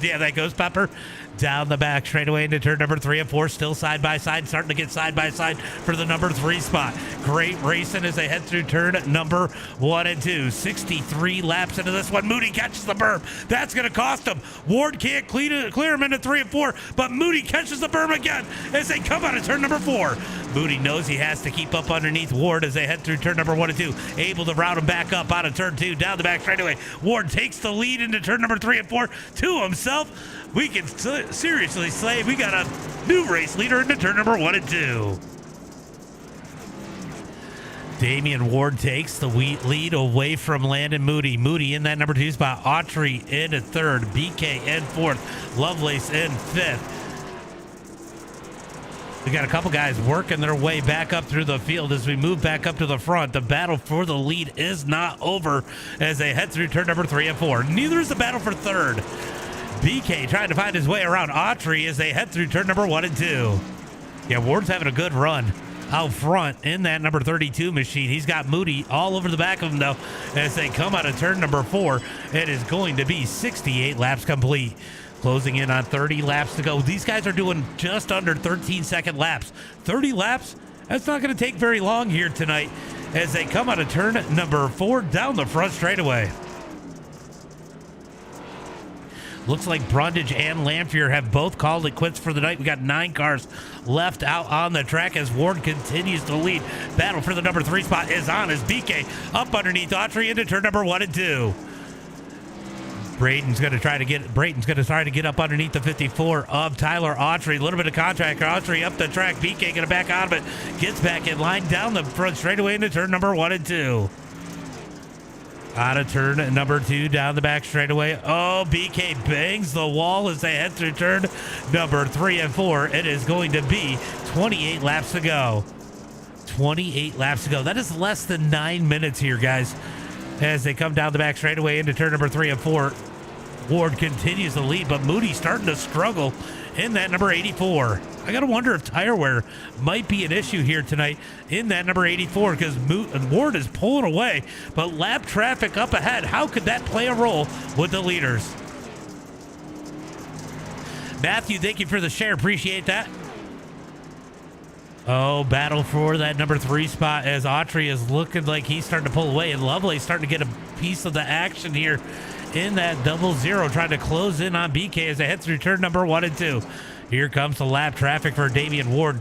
Yeah, that goes Pepper. Down the back straightaway into turn number 3 and 4. Still side by side, starting to get side by side for the number 3 spot. Great racing as they head through turn number 1 and 2. 63 laps into this one. Moody catches the berm. That's going to cost him. Ward can't clear him into 3 and 4, but Moody catches the berm again as they come out of turn number 4. Moody knows he has to keep up underneath Ward as they head through turn number 1 and 2. Able to route him back up out of turn 2, down the back straightaway. Ward takes the lead into turn number 3 and 4 to himself. We can seriously say we got a new race leader into turn number 1 and 2. Damian Ward takes the lead away from Landon Moody. Moody in that number 2 spot. Autry in at 3rd. BK in 4th. Lovelace in 5th. We got a couple guys working their way back up through the field as we move back up to the front. The battle for the lead is not over as they head through turn number 3 and 4. Neither is the battle for 3rd. BK trying to find his way around Autry as they head through turn number 1 and 2. Yeah, Ward's having a good run out front in that number 32 machine. He's got Moody all over the back of him, though, as they come out of turn number 4. It is going to be 68 laps complete. Closing in on 30 laps to go. These guys are doing just under 13-second laps. 30 laps? That's not going to take very long here tonight as they come out of turn number 4 down the front straightaway. Looks like Brundage and Lamphere have both called it quits for the night. We got 9 cars left out on the track as Ward continues to lead. Battle for the number 3 spot is on as BK up underneath Autry into turn number 1 and 2. Brayton's going to try to get up underneath the 54 of Tyler Autry. A little bit of contact. Autry up the track. BK going to back out of it. Gets back in line down the front straightaway into turn number 1 and 2. Out of turn number 2 down the back straightaway. Oh, BK bangs the wall as they head through turn number 3 and 4. It is going to be 28 laps to go. 28 laps to go. That is less than 9 minutes here, guys, as they come down the back straightaway into turn number 3 and 4. Ward continues to lead, but Moody's starting to struggle in that number 84. I got to wonder if tire wear might be an issue here tonight in that number 84 because Ward is pulling away, but lap traffic up ahead. How could that play a role with the leaders? Matthew, thank you for the share. Appreciate that. Oh, battle for that number 3 spot as Autry is looking like he's starting to pull away, and Lovelace starting to get a piece of the action here in that 00, trying to close in on BK as they head through turn number 1 and 2. Here comes the lap traffic for Damian Ward.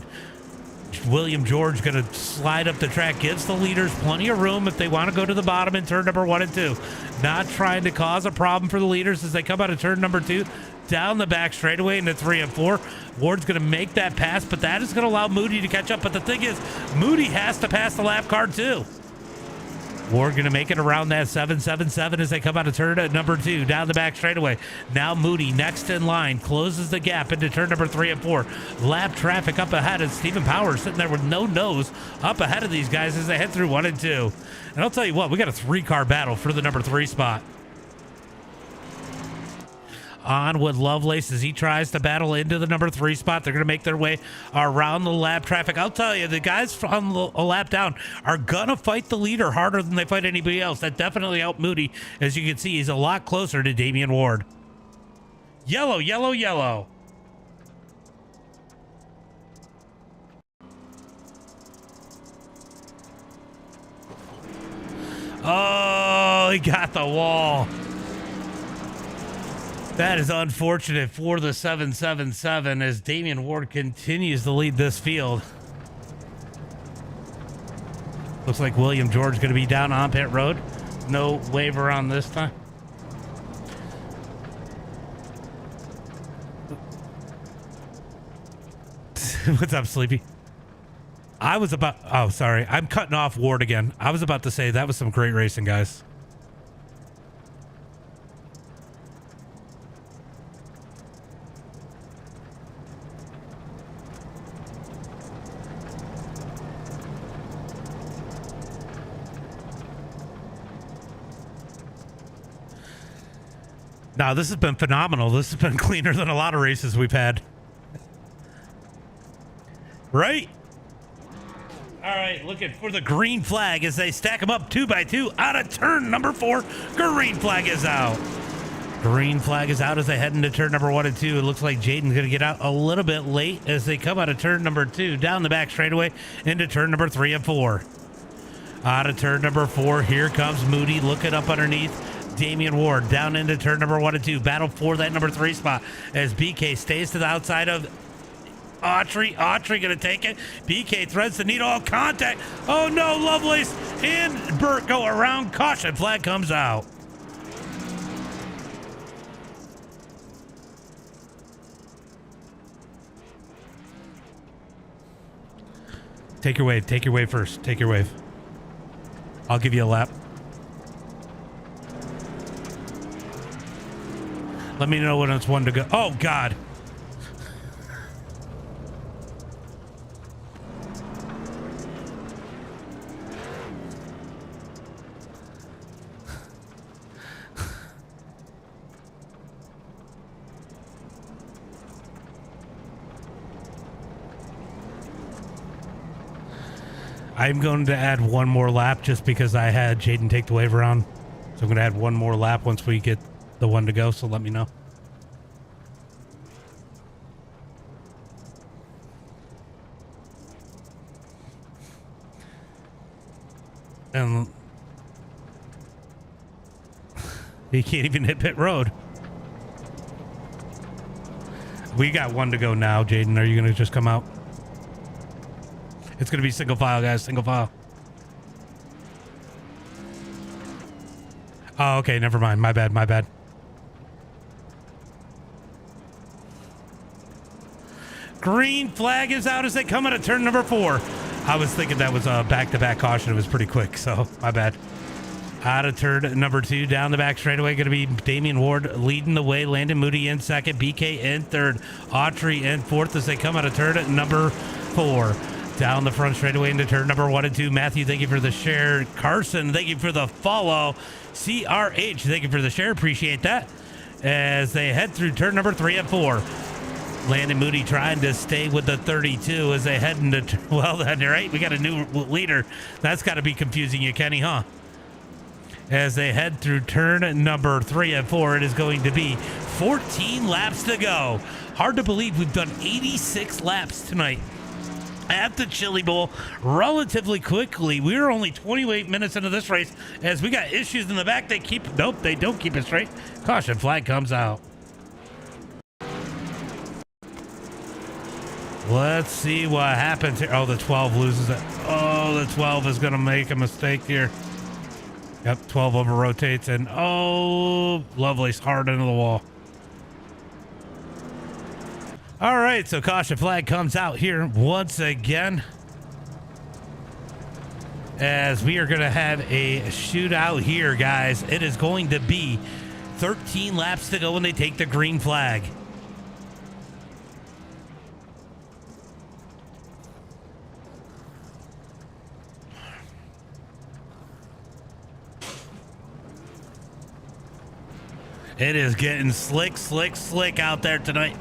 William George going to slide up the track, gives the leaders plenty of room if they want to go to the bottom in turn number 1 and 2. Not trying to cause a problem for the leaders as they come out of turn number 2. Down the back straightaway into 3 and 4. Ward's going to make that pass, but that is going to allow Moody to catch up. But the thing is, Moody has to pass the lap car too. Ward going to make it around that 777 as they come out of turn number 2 down the back straightaway. Now Moody next in line closes the gap into turn number 3 and 4. Lap traffic up ahead as Stephen Powers sitting there with no nose up ahead of these guys as they head through 1 and 2. And I'll tell you what, we got a 3-car battle for the number 3 spot. on with Lovelace as he tries to battle into the number 3 spot. They're going to make their way around the lap traffic. I'll tell you, the guys from a lap down are going to fight the leader harder than they fight anybody else. That definitely helped Moody. As you can see, he's a lot closer to Damian Ward. Yellow, yellow, yellow. Oh, he got the wall. That is unfortunate for the 777 as Damian Ward continues to lead this field. Looks like William George going to be down on pit road. No waiver on this time. What's up, Sleepy? Oh, sorry. I'm cutting off Ward again. I was about to say that was some great racing, guys. Now, this has been phenomenal. This has been cleaner than a lot of races we've had. Right? All right, looking for the green flag as they stack them up 2 by 2 out of turn number 4. Green flag is out. Green flag is out as they head into turn number 1 and 2. It looks like Jaden's going to get out a little bit late as they come out of turn number 2, down the back straightaway into turn number 3 and 4. Out of turn number 4, here comes Moody looking up underneath Damian Ward down into turn number 1 and 2. Battle for that number 3 spot as BK stays to the outside of Autry gonna take it. BK threads the needle. Oh, contact. Oh no, Lovelace and Burt go around. Caution flag comes out. Take your wave. Take your wave first. Take your wave. I'll give you a lap. Let me know when it's 1 to go. Oh God. I'm going to add 1 more lap just because I had Jaden take the wave around. So I'm going to add 1 more lap once we get the 1 to go. So let me know. And he can't even hit pit road. We got 1 to go now, Jaden. Are you going to just come out? It's going to be single file, guys. Single file. Oh, okay. Never mind. My bad. My bad. Green flag is out as they come out of turn number 4. I was thinking that was a back-to-back caution. It was pretty quick, so my bad. Out of turn number 2, down the back straightaway, going to be Damian Ward leading the way. Landon Moody in second. BK in third. Autry in fourth as they come out of turn number 4. Down the front straightaway into turn number 1 and 2. Matthew, thank you for the share. Carson, thank you for the follow. CRH, thank you for the share. Appreciate that. As they head through turn number 3 and 4. Landon Moody trying to stay with the 32 as they head into... Well, then, right? We got a new leader. That's got to be confusing you, Kenny, huh? As they head through turn number 3 and 4, it is going to be 14 laps to go. Hard to believe we've done 86 laps tonight at the Chili Bowl relatively quickly. We were only 28 minutes into this race as we got issues in the back. They don't keep it straight. Caution flag comes out. Let's see what happens here. Oh, the 12 loses it. Oh, the 12 is going to make a mistake here. Yep, 12 over rotates and oh, Lovelace hard into the wall. All right, so caution flag comes out here once again as we are going to have a shootout here, guys. It is going to be 13 laps to go when they take the green flag. It is getting slick, slick, slick out there tonight.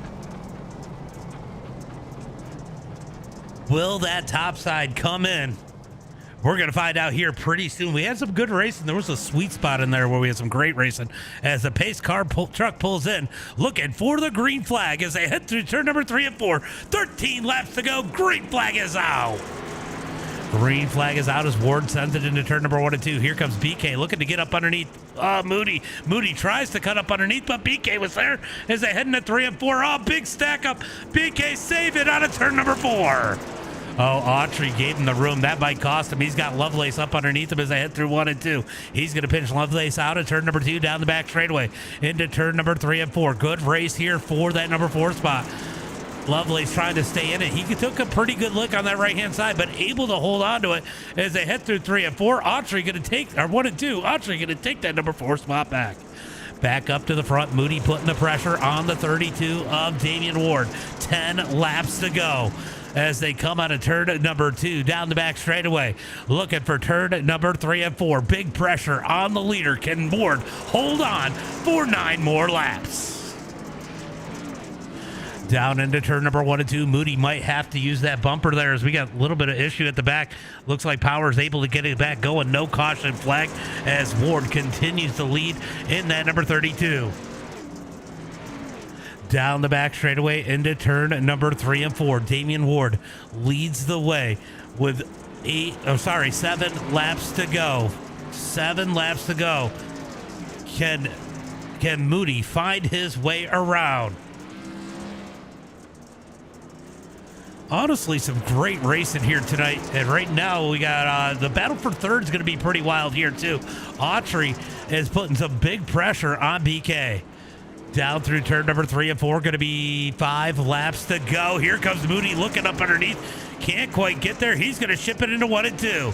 Will that top side come in? We're going to find out here pretty soon. We had some good racing. There was a sweet spot in there where we had some great racing as the pace car truck pulls in, looking for the green flag as they head through turn number 3 and 4. 13 laps to go. Green flag is out. Green flag is out as Ward sends it into turn number 1 and 2. Here comes BK looking to get up underneath Moody. Moody tries to cut up underneath, but BK was there as they head into 3 and 4. Oh, big stack up. BK saved it out of turn number 4. Oh, Autry gave him the room. That might cost him. He's got Lovelace up underneath him as they head through 1 and 2. He's going to pinch Lovelace out of turn number 2 down the back straightaway into turn number 3 and 4. Good race here for that number 4 spot. Lovelace trying to stay in it. He took a pretty good look on that right-hand side, but able to hold on to it as they head through 3 and 4. Autry going to take, or 1 and 2. Autry going to take that number 4 spot back. Back up to the front. Moody putting the pressure on the 32 of Damian Ward. 10 laps to go as they come out of turn number 2 down the back straightaway. Looking for turn number 3 and 4. Big pressure on the leader. Can Ward hold on for 9 more laps? Down into turn number 1 and 2. Moody might have to use that bumper there as we got a little bit of issue at the back. Looks like Power is able to get it back going. No caution flag as Ward continues to lead in that number 32. Down the back straightaway into turn number 3 and 4. Damian Ward leads the way with 7 laps to go. 7 laps to go. Can Moody find his way around? Honestly, some great racing here tonight. And right now, we got the battle for third is going to be pretty wild here, too. Autry is putting some big pressure on BK. Down through turn number 3 and 4. Going to be 5 laps to go. Here comes Moody looking up underneath. Can't quite get there. He's going to ship it into 1 and 2.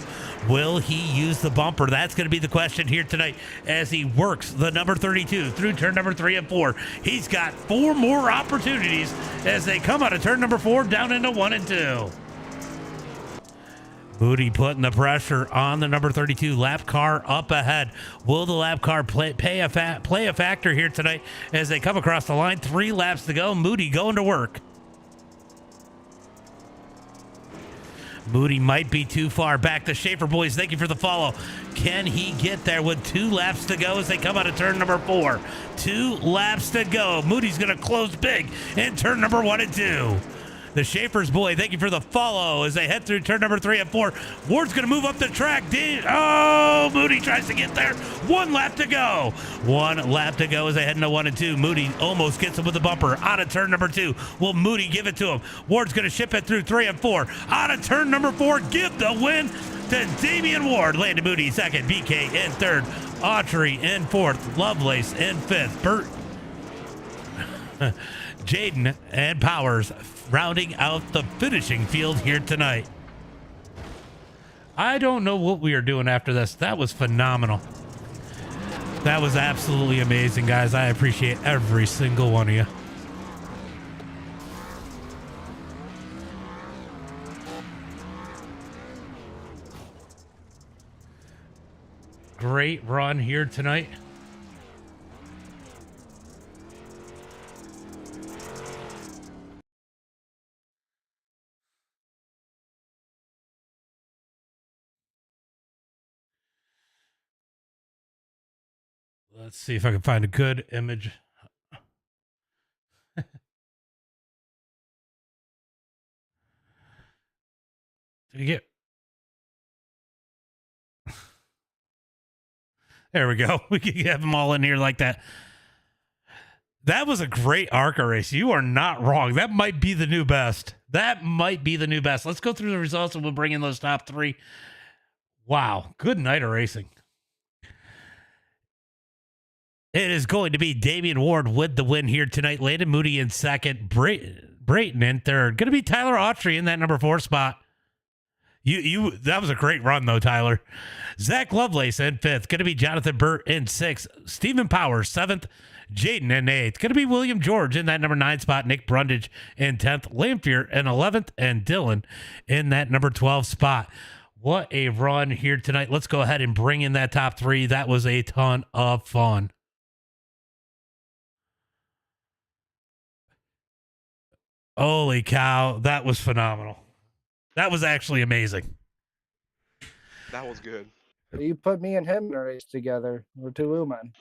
Will he use the bumper? That's going to be the question here tonight as he works the number 32 through turn number 3 and 4. He's got 4 more opportunities as they come out of turn number 4 down into 1 and 2. Moody putting the pressure on the number 32 lap car up ahead. Will the lap car play a factor here tonight as they come across the line? 3 laps to go. Moody going to work. Moody might be too far back. The Schaefer boys, thank you for the follow. Can he get there with 2 laps to go as they come out of turn number 4? 2 laps to go. Moody's going to close big in turn number 1 and 2. The Schaefer's boy, thank you for the follow as they head through turn number 3 and 4. Ward's going to move up the track. Oh, Moody tries to get there. 1 lap to go. 1 lap to go as they head into 1 and 2. Moody almost gets him with the bumper out of turn number 2. Will Moody give it to him? Ward's going to ship it through 3 and 4. Out of turn number 4, give the win to Damian Ward. Landon Moody second, BK in third, Autry in 4th, Lovelace in 5th, Burt, Jaden and Powers rounding out the finishing field here tonight. I don't know what we are doing after this. That was phenomenal. That was absolutely amazing, guys. I appreciate every single one of you. Great run here tonight. Let's see if I can find a good image. Did you get? There we go. We can have them all in here like that. That was a great ARCA race. You are not wrong. That might be the new best. That might be the new best. Let's go through the results and we'll bring in those top 3. Wow. Good night of racing. It is going to be Damian Ward with the win here tonight. Landon Moody in second. Brayton in third. Going to be Tyler Autry in that number 4 spot. That was a great run, though, Tyler. Zach Lovelace in 5th. Going to be Jonathan Burt in 6th. Stephen Powers, 7th. Jaden in 8th. Going to be William George in that number 9 spot. Nick Brundage in 10th. Lamphere in 11th. And Dylan in that number 12 spot. What a run here tonight. Let's go ahead and bring in that top 3. That was a ton of fun. Holy cow, that was phenomenal. That was actually amazing.
That was good.
You put me and him in a race together. We're two women.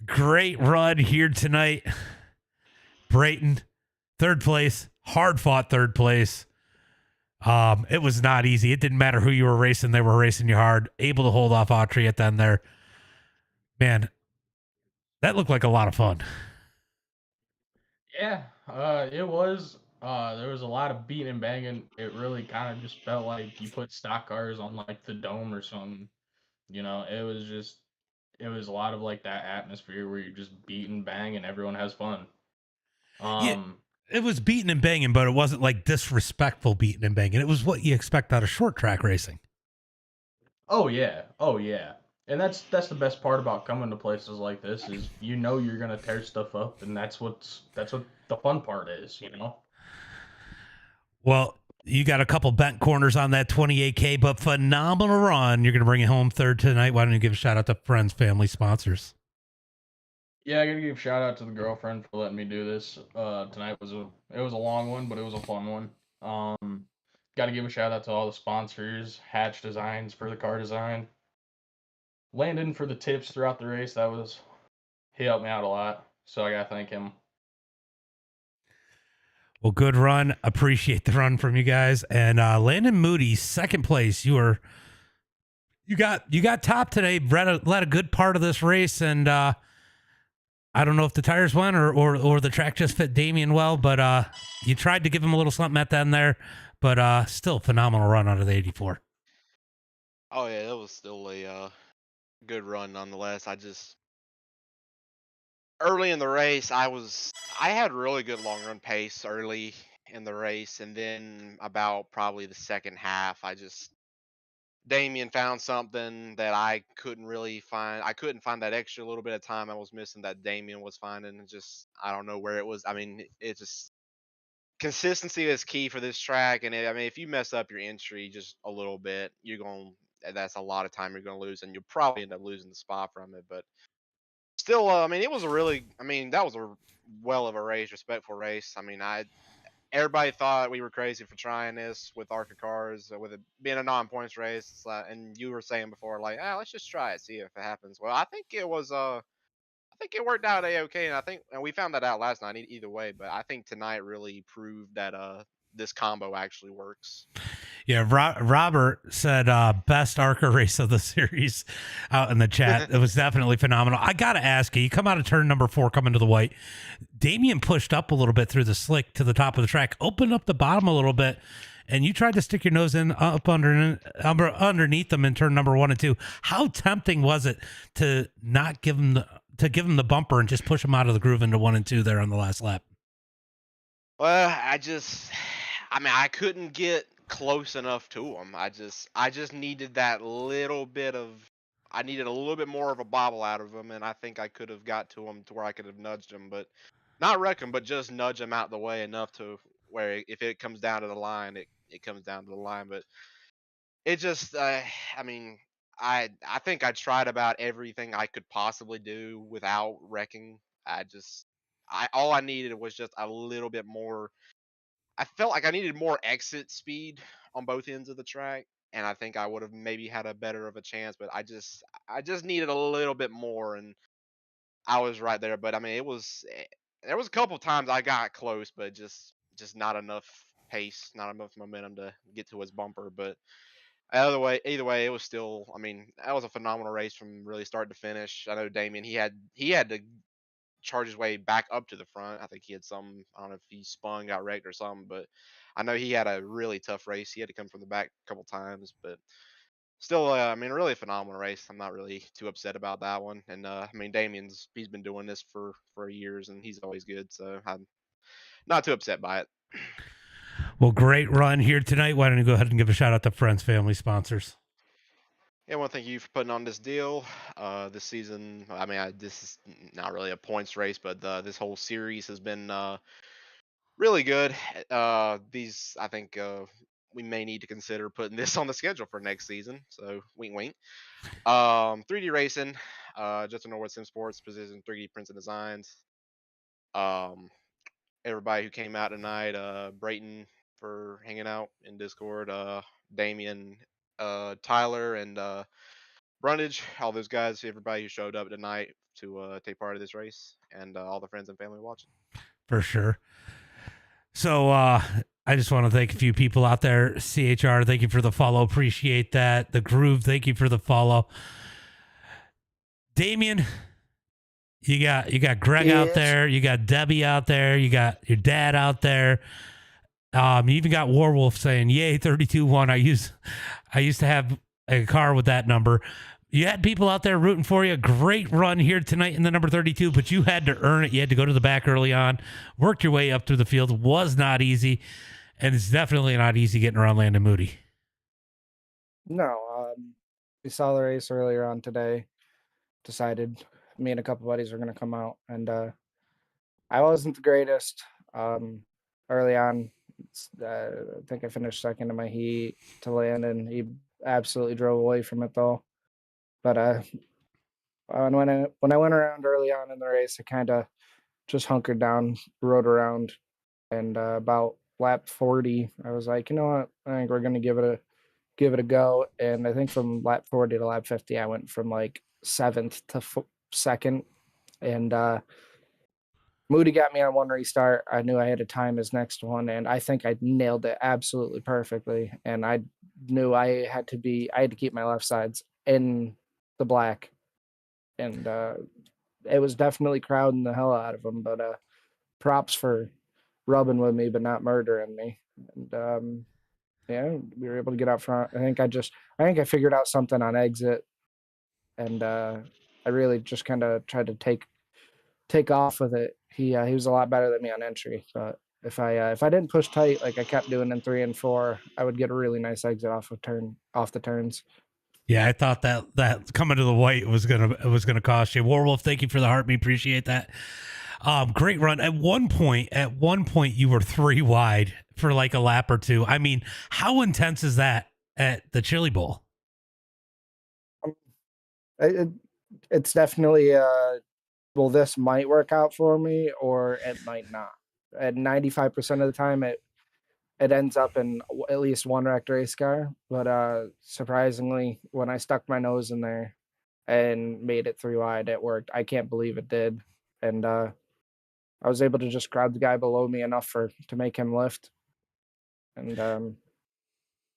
Great run here tonight. Brayton, third place, hard fought third place. It was not easy. It didn't matter who you were racing; they were racing you hard. Able to hold off Autry at the end there. Man, that looked like a lot of fun.
Yeah, it was. There was a lot of beating and banging. It really kind of just felt like you put stock cars on like the dome or something. You know, it was a lot of like that atmosphere where you're just beating, bang, and everyone has fun.
Yeah,
Um,
it was beating and banging, but it wasn't like disrespectful beating and banging. It was what you expect out of short track racing.
oh yeah, and that's the best part about coming to places like this is you know you're gonna tear stuff up, and that's what the fun part is, you know.
Well, you got a couple bent corners on that 28K, but phenomenal run. You're going to bring it home third tonight. Why don't you give a shout out to friends, family, sponsors?
Yeah, I gotta give a shout out to the girlfriend for letting me do this. Tonight it was a long one, but it was a fun one. Gotta give a shout out to all the sponsors, Hatch Designs for the car design, Landon for the tips throughout the race. He helped me out a lot, so I gotta thank him.
Well, good run. Appreciate the run from you guys. And Landon Moody, second place. You got top today. Led a good part of this race, and I don't know if the tires went or the track just fit Damien well, but you tried to give him a little something at the end there. But still, phenomenal run out of the 84.
Oh yeah, that was still a good run nonetheless. Early in the race, I had really good long run pace early in the race, and then about probably the second half, Damien found something that I couldn't really find. I couldn't find that extra little bit of time I was missing that Damien was finding. Just I don't know where it was. I mean, it just consistency is key for this track, and I mean, if you mess up your entry just a little bit, that's a lot of time you're gonna lose, and you'll probably end up losing the spot from it. But still, I mean, it was a really, I mean, that was a well of a race, respectful race. I mean, everybody thought we were crazy for trying this with ARCA cars, with it being a non-points race. And you were saying before, like, ah, let's just try it, see if it happens. Well, I think it worked out a okay, and I think, and we found that out last night. Either way, but I think tonight really proved that this combo actually works.
Yeah, Robert said best ARCA race of the series out in the chat. It was definitely phenomenal. I got to ask you, you come out of turn number 4, coming to the white. Damien pushed up a little bit through the slick to the top of the track, opened up the bottom a little bit, and you tried to stick your nose in underneath them in turn number 1 and 2. How tempting was it to not give him the bumper and just push him out of the groove into 1 and 2 there on the last lap?
Well, I mean, I couldn't get close enough to him. I just needed that little bit of, I needed a little bit more of a bobble out of him, and I think I could have got to him to where I could have nudged him, but not wreck him, but just nudge him out the way enough to where if it comes down to the line, it comes down to the line. But it just, I mean, I think I tried about everything I could possibly do without wrecking. All I needed was just a little bit more. I felt like I needed more exit speed on both ends of the track, and I think I would have maybe had a better of a chance. But I just needed a little bit more, and I was right there. But I mean, there was a couple times I got close, but just not enough pace, not enough momentum to get to his bumper. But either way, it was still. I mean, that was a phenomenal race from really start to finish. I know Damien, he had to charge his way back up to the front. I think he had some. I don't know if he spun, got wrecked or something, but I know he had a really tough race. He had to come from the back a couple times, but still, I mean, really phenomenal race. I'm not really too upset about that one. And I mean, he's been doing this for years, and he's always good, so I'm not too upset by it.
Well, great run here tonight. Why don't you go ahead and give a shout out to friends, family, sponsors?
Yeah, I want to thank you for putting on this deal. This season, I mean, this is not really a points race, but this whole series has been really good. I think we may need to consider putting this on the schedule for next season. So wink, wink. 3D racing, Justin Norwood Sim Sports, position 3D prints and designs. Um, everybody who came out tonight. Brayton for hanging out in Discord. Damien, Tyler, and Brundage. All those guys, everybody who showed up tonight to take part of this race, and all the friends and family watching.
For sure. So I just want to thank a few people out there. CHR, thank you for the follow. Appreciate that. The Groove, thank you for the follow. Damien, you got Greg out there. You got Debbie out there. You got your dad out there. You even got Warwolf saying, "Yay, 32-1." I used to have a car with that number. You had people out there rooting for you. Great run here tonight in the number 32, but you had to earn it. You had to go to the back early on, worked your way up through the field. Was not easy, and it's definitely not easy getting around Landon Moody.
No, we saw the race earlier on today. Decided me and a couple buddies were going to come out, and I wasn't the greatest early on. I think I finished second in my heat to Landon. He absolutely drove away from it though. But when I went around early on in the race, I kind of just hunkered down, rode around, and about lap 40, I was like, you know what? I think we're gonna give it a go. And I think from lap 40 to lap 50, I went from like 7th to 2nd. And Moody got me on one restart. I knew I had to time his next one, and I think I nailed it absolutely perfectly. And I knew I had to keep my left sides in the black, and it was definitely crowding the hell out of them, but props for rubbing with me but not murdering me. And yeah, we were able to get out front. I think I figured out something on exit, and I really just kind of tried to take off with it. He was a lot better than me on entry, but if I didn't push tight like I kept doing in 3 and 4, I would get a really nice exit off the turns.
Yeah, I thought that coming to the white was gonna cost you. Warwolf, thank you for the heartbeat. Appreciate that. Great run. At one point, you were 3 wide for like a lap or two. I mean, how intense is that at the Chili Bowl?
It's definitely well, this might work out for me or it might not. At 95% of the time, it ends up in at least one wrecked race car. But surprisingly, when I stuck my nose in there and made it 3 wide, it worked. I can't believe it did. And I was able to just grab the guy below me enough to make him lift. And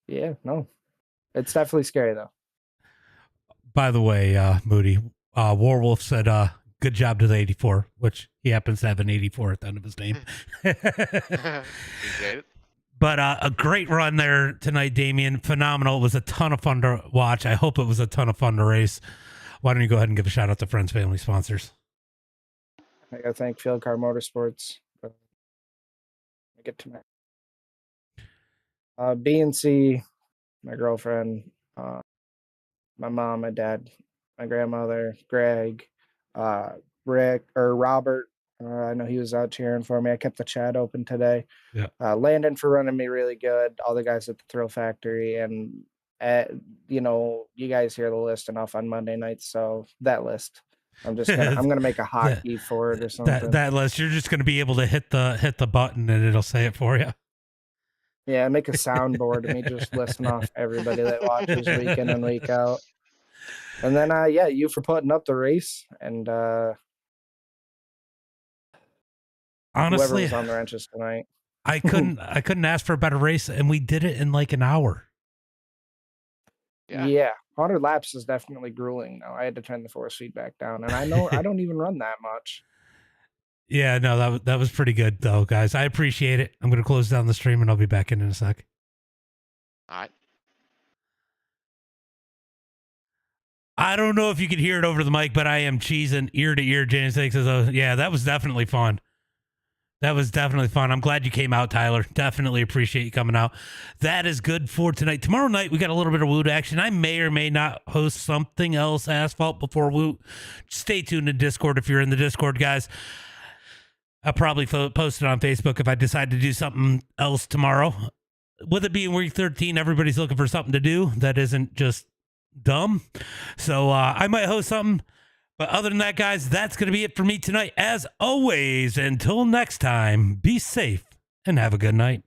yeah, no, it's definitely scary though.
By the way, Moody, Warwolf said, good job to the 84, which he happens to have an 84 at the end of his name.
Appreciate it.
But a great run there tonight, Damien. Phenomenal. It was a ton of fun to watch. I hope it was a ton of fun to race. Why don't you go ahead and give a shout out to friends, family, sponsors?
I got to thank Field Car Motorsports. I get to BNC, my girlfriend, my mom, my dad, my grandmother, Greg, Rick or Robert. I know he was out cheering for me. I kept the chat open today.
Yeah.
Landon for running me really good. All the guys at the Thrill Factory, and you guys hear the list enough on Monday nights. So that list, I'm gonna make a hotkey for it or something.
That list, you're just gonna be able to hit the button and it'll say it for you.
Yeah, make a soundboard of me just listing off everybody that watches week in and week out. And then you for putting up the race, and
honestly,
whoever was on the wrenches tonight.
I couldn't ask for a better race, and we did it in like an hour.
Yeah. 100 laps is definitely grueling now. I had to turn the force feedback down, and I know I don't even run that much.
Yeah, no, that was pretty good though, guys. I appreciate it. I'm going to close down the stream and I'll be back in a sec.
All right.
I don't know if you could hear it over the mic, but I am cheesing ear to ear. James says, yeah, that was definitely fun. That was definitely fun. I'm glad you came out, Tyler. Definitely appreciate you coming out. That is good for tonight. Tomorrow night, we got a little bit of Woot action. I may or may not host something else, Asphalt, before Woot. Stay tuned in Discord if you're in the Discord, guys. I'll probably post it on Facebook if I decide to do something else tomorrow. With it being week 13, everybody's looking for something to do that isn't just dumb. So I might host something, But other than that, guys, that's going to be it for me tonight. As always, until next time, be safe and have a good night.